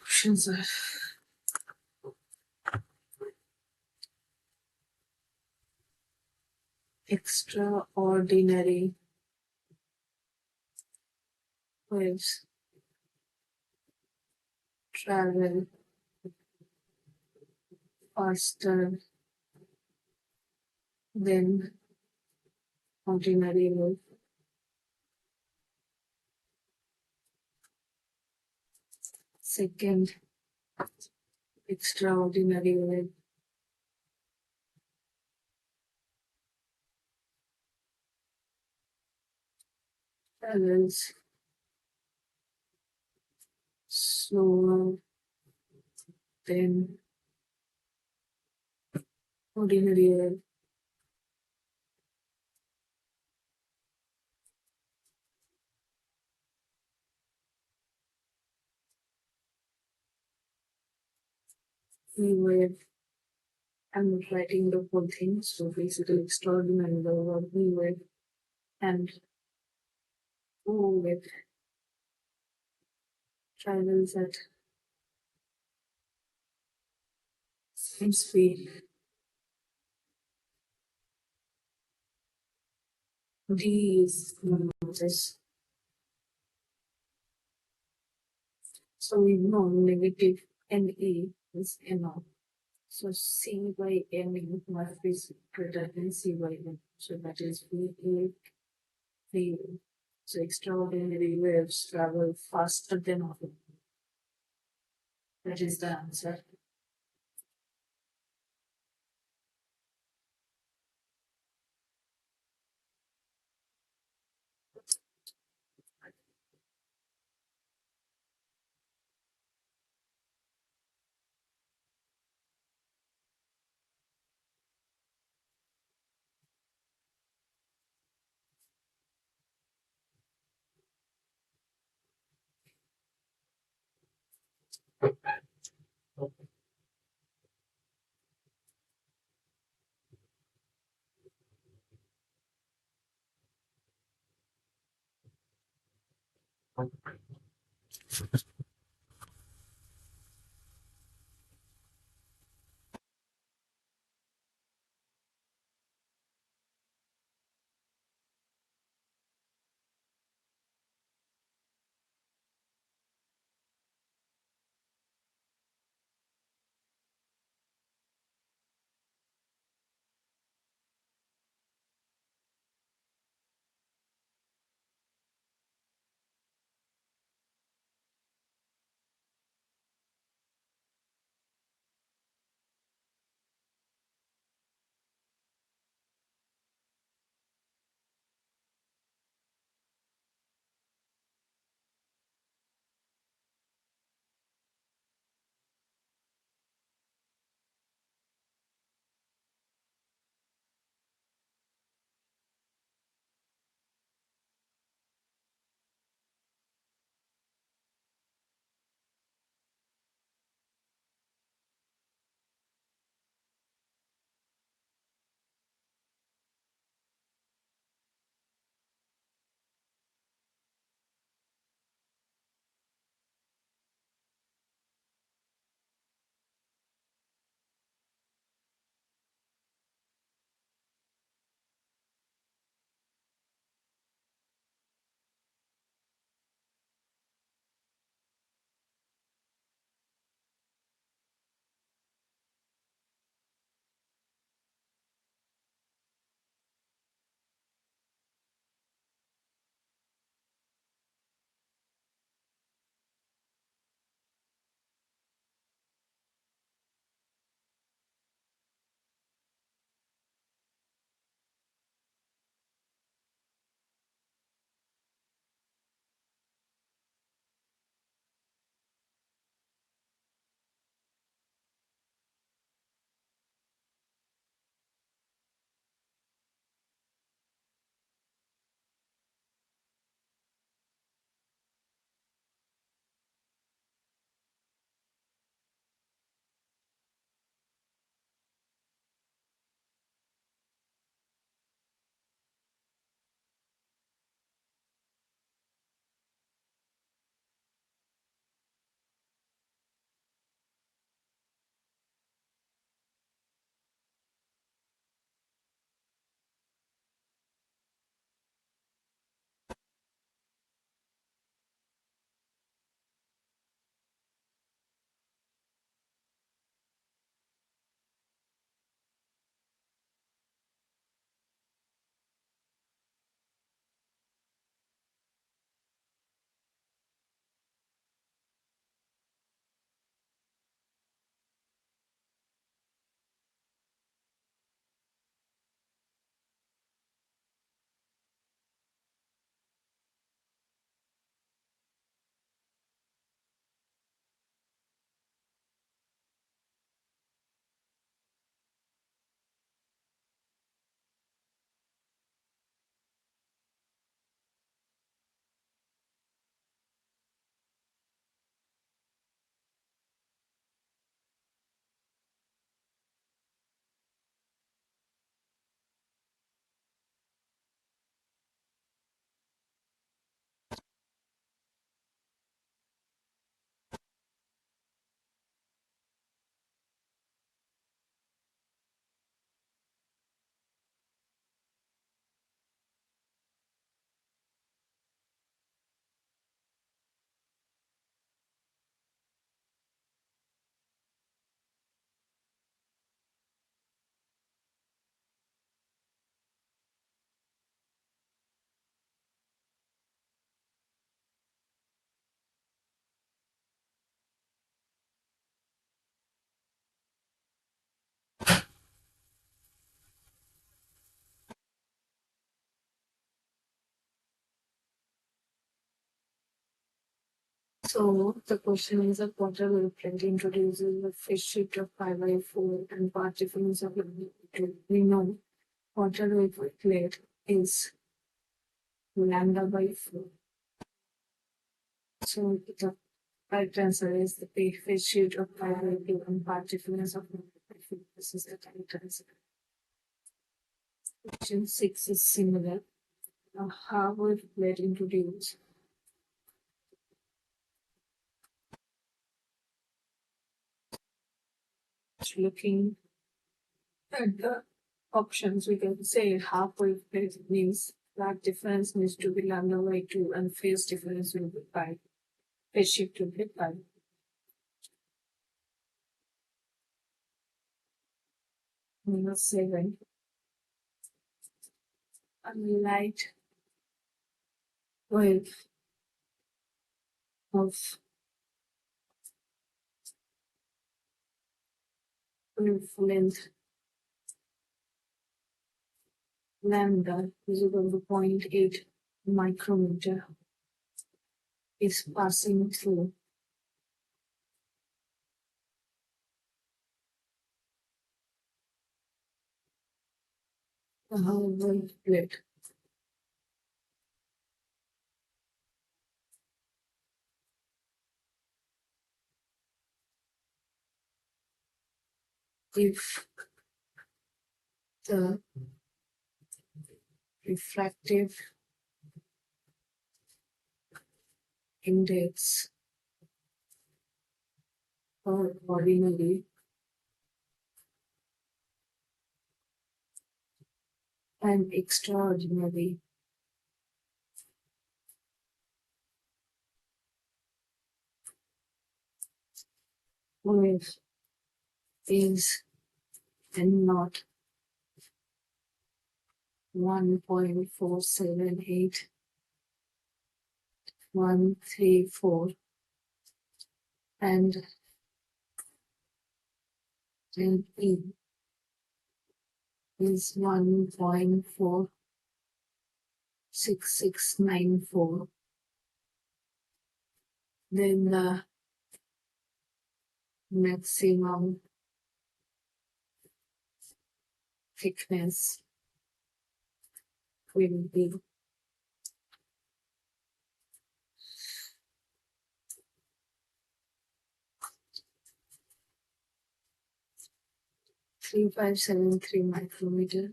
options are extraordinary waves travel faster than ordinary wave. Second, extraordinary wave travels slower than ordinary wave. Wave. I'm writing the whole thing, so basically extraordinary wave and O wave travels at same speed. D is this. So we know negative NE is NO. So C by N must be greater than C by N. So that is VA. So extraordinary waves travel faster than often. That is the answer. So the question is, a quarter wavelet introduces a phase shift of pi by 4 and path difference of two. We know quarter wavelet is lambda by 4. So the right answer is the phase shift of pi by 2 and path difference of 4. This is the right answer. Question 6 is similar. Now, how wavelet introduce looking at the options, we can say half wavelet means that difference needs to be lambda by 2 and phase difference will be pi. Phase shift will be pi. Number 7. A light wave of wavelength lambda is equal to 0.8 micrometer is passing through the whole wavelet. If the refractive index or ordinary and extraordinary wave is and not 1.478134 and then E is 1.46694. Then the maximum thickness will be 3573 micrometer,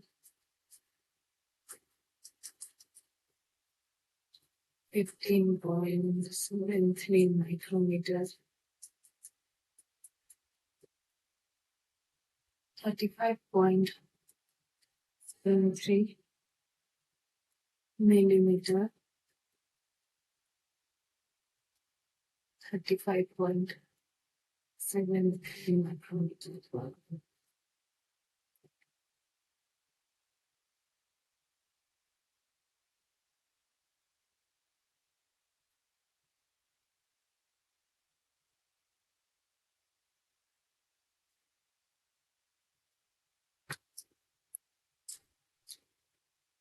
15.73 micrometers, 35.73 millimeter, 35.73 micrometers.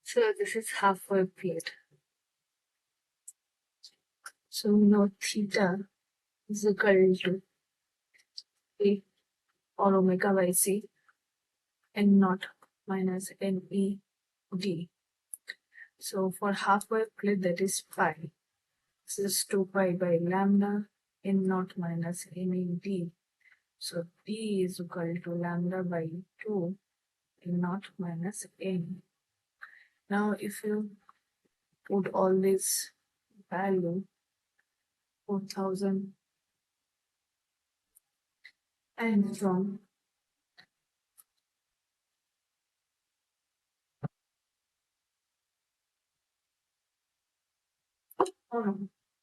So this is half wave plate. So now theta is equal to A or omega by C n naught minus NED. So for half wave plate, that is pi. This is 2 pi by lambda n naught minus NED. So D is equal to lambda by 2 n naught minus N. Now if you put all this value, 4000 and from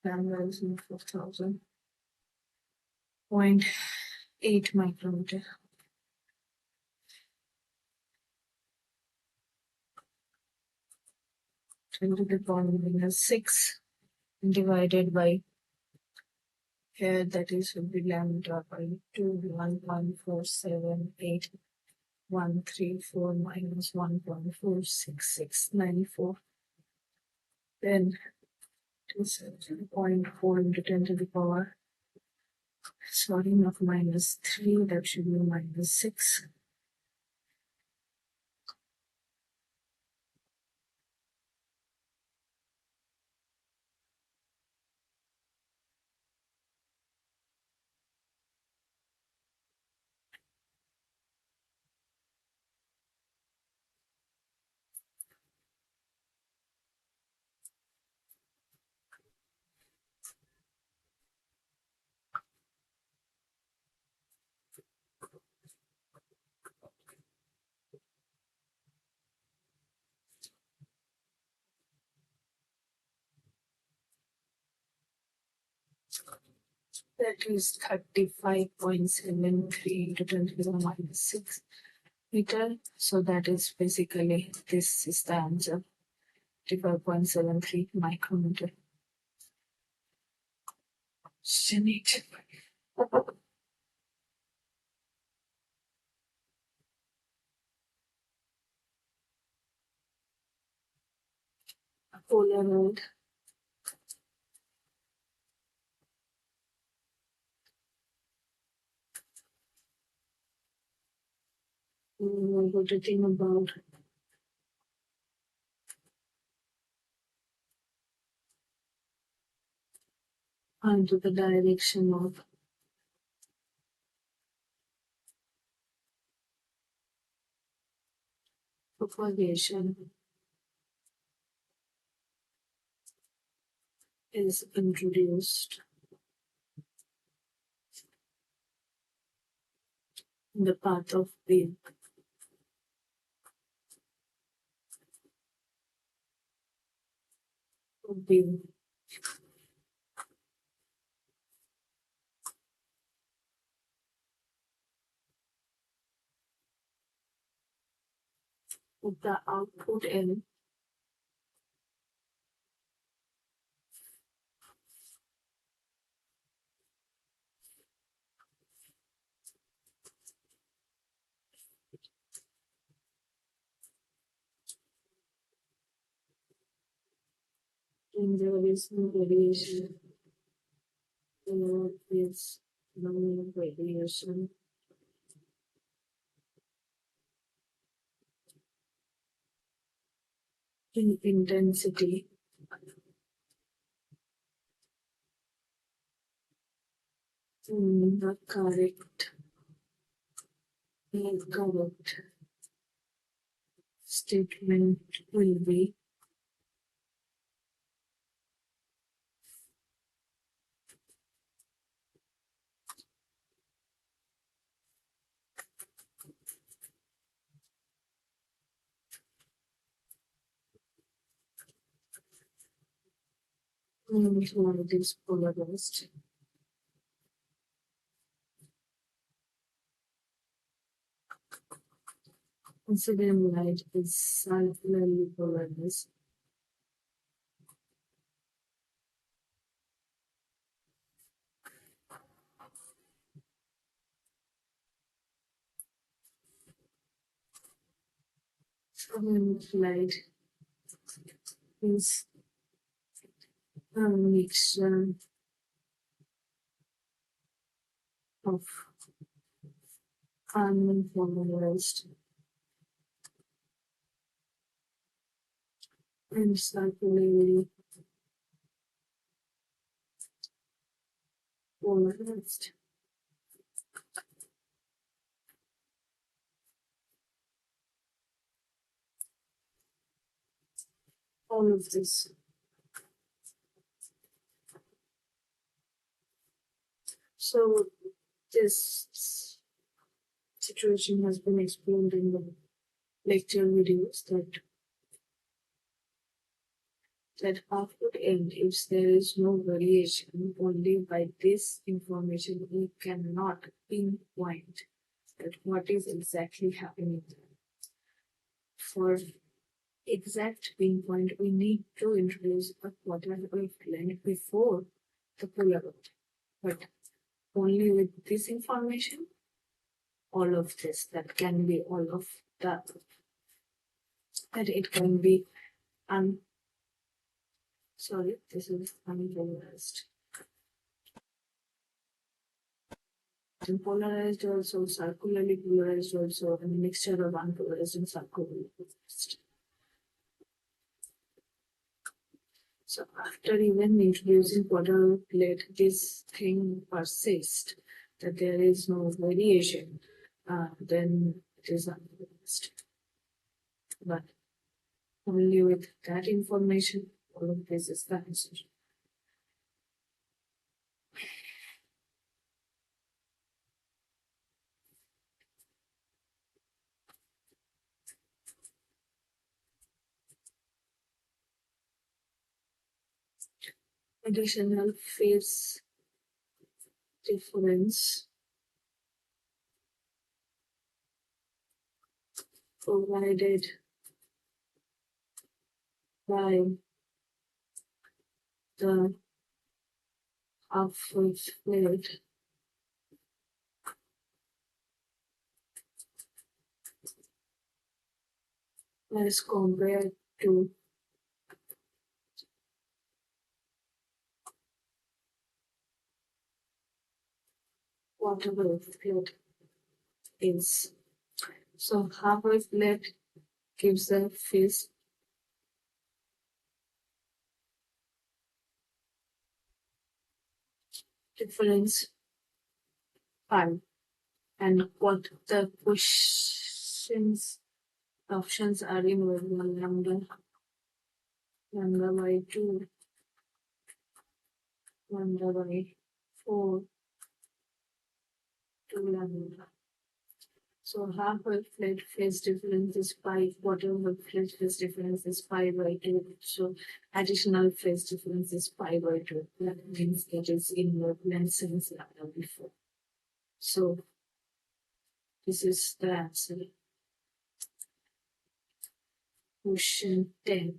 lambda is 4000 0.8 micrometer. 10 to the power minus 6 divided by here, that is will be lambda by 2, 1.478134 minus 1.46694. Then is 0.4 into 10 to the power, sorry, not minus 3, that should be minus 6. That is 35.73 into 10 to the minus 6 meter. So that is basically, this is the answer, 35.73 micrometer. Senate. Polaroid. What do you think about into the direction of propagation is introduced in the path of wave. Wave. The output in there is no variation. There is no variation in intensity the correct statement will be one of these polarized. Incident light is circularly polarized. Light is a mixture of unpolarized and circularly polarized. All of this. So this situation has been explained in the lecture videos that output end, if there is no variation, only by this information we cannot pinpoint that what is exactly happening. For exact pinpoint, we need to introduce a quarter wavelength before the Polaroid. But only with this information, all of this, that can be all of that, that it can be Sorry, this is unpolarized. And polarized also, circularly polarized also, and a mixture of unpolarized and circularly polarized. So after even introducing quarter plate, this thing persists that there is no variation, then it is unpolarized. But only with that information, all of this is the answer. Additional phase difference provided by the half-wave plate as compared to quarter-wave plate is. So half-wave plate gives a phase difference 5. And what the questions options are in lambda by 2, lambda by 4, 2 lambda. So half-wave plate phase difference is pi, quarter-wave plate phase difference is pi by 2. So additional phase difference is pi by 2. That means it is in wavelength since lambda before. So this is the answer. Question 10.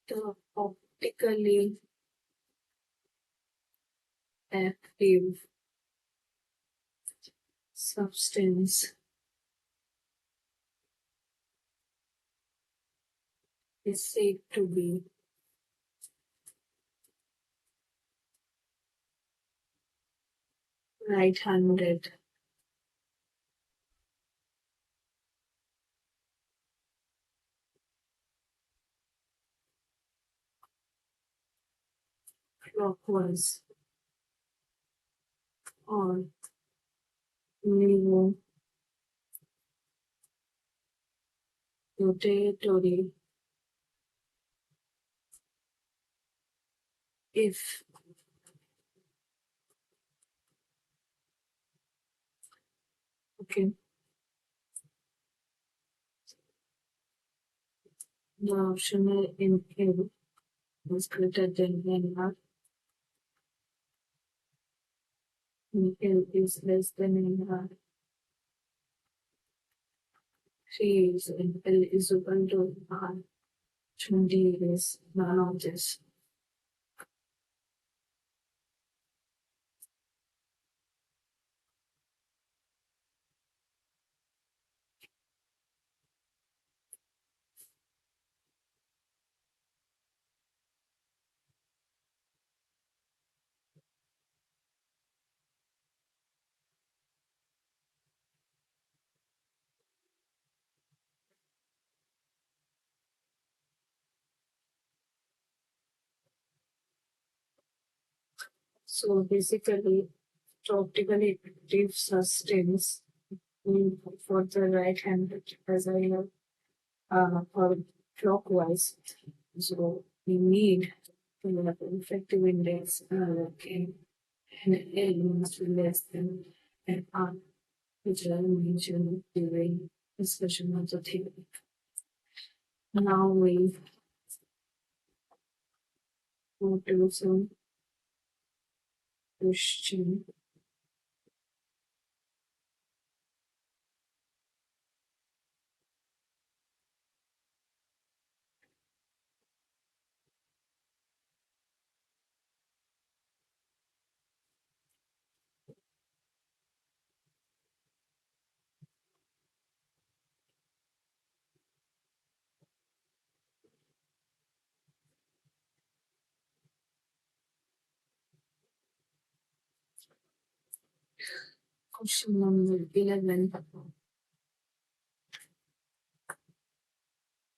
The optically active substance is said to be right-handed. Clockwise or rotatory if okay the optional in L is greater than NR and L is less than NR. C is and L is equal to R. D is none of this. So basically, the optically active substance for the right hand as I have for clockwise. So we need to have an effective index okay, and L must be less than an R, which I mentioned during discussion of the theory. Now we go to some question. Question number 11.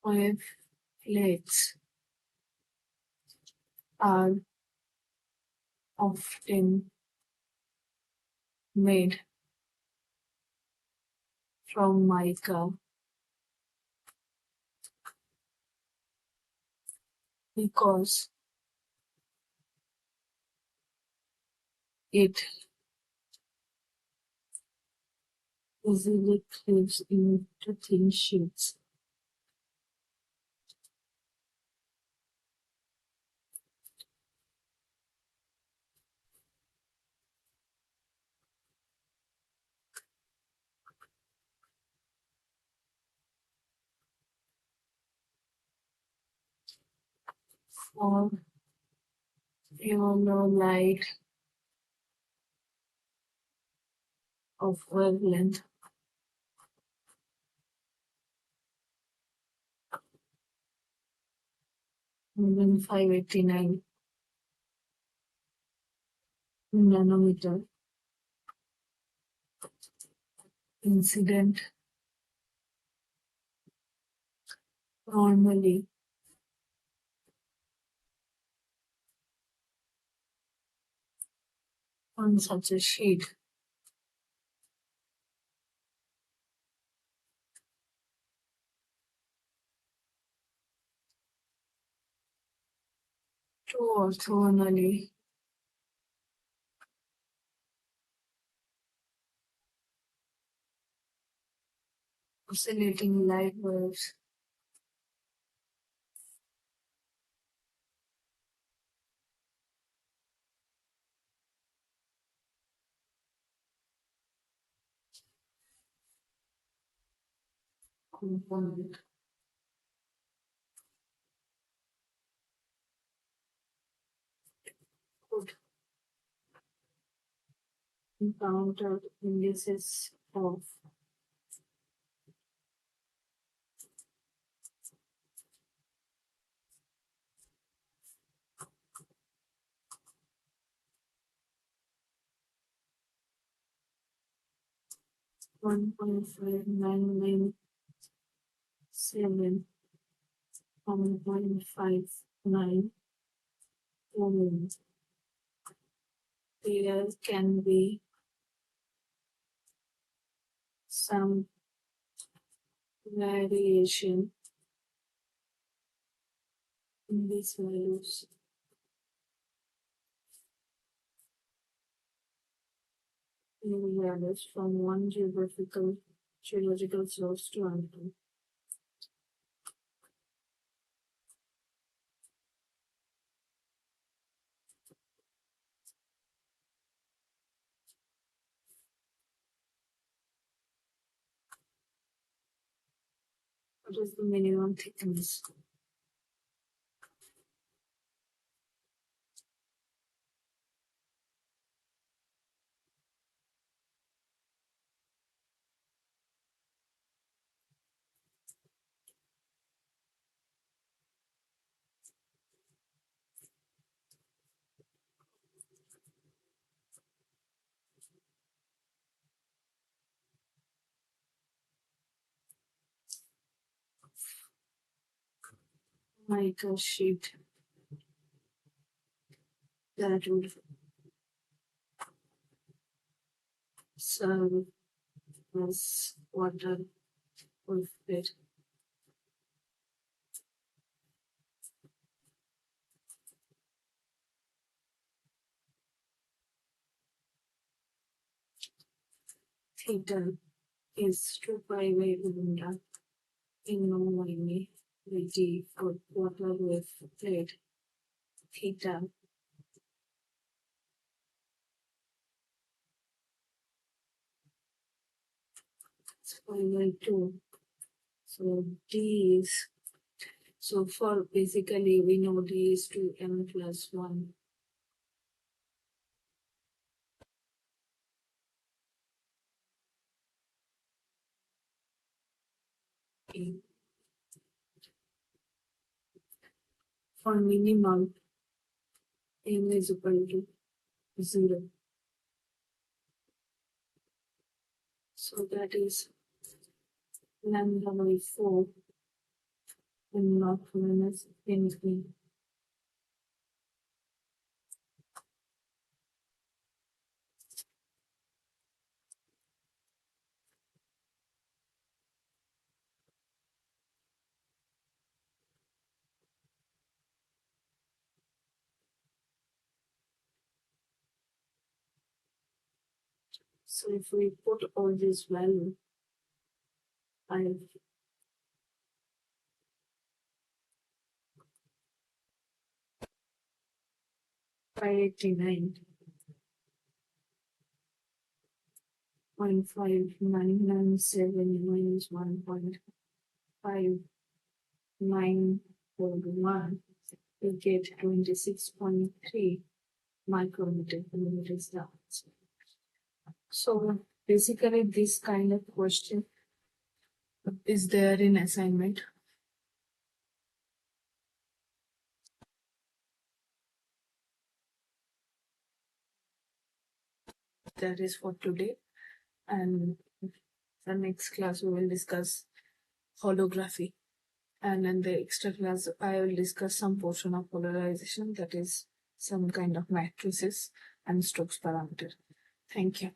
Five plates are often made from mica because it easily cleaves into thin sheets. For yellow light of wavelength 589 nanometer incident normally on such a sheet. Two orthogonally oscillating light waves component could encounter indices of 1.5997 from 1.59 ohms. There can be some variation in these values. Values from one geological source to another. What is the minimum thickness? Mica sheet that would serve as water with it. Theta is 2 pi by lambda in noc by d for water with plate. Theta is pi by 2. So d is, so for basically we know d is 2m plus 1. For minimum, m is equal to 0. So that is lambda by 4 in not minus NP. So if we put all this value, I have 589.5997 minus 1.5941. We get 26.3 micrometer millimeters down. So basically this kind of question is there in assignment. That is for today, and the next class we will discuss holography, and in the extra class I will discuss some portion of polarization, that is some kind of matrices and Stokes parameter. Thank you.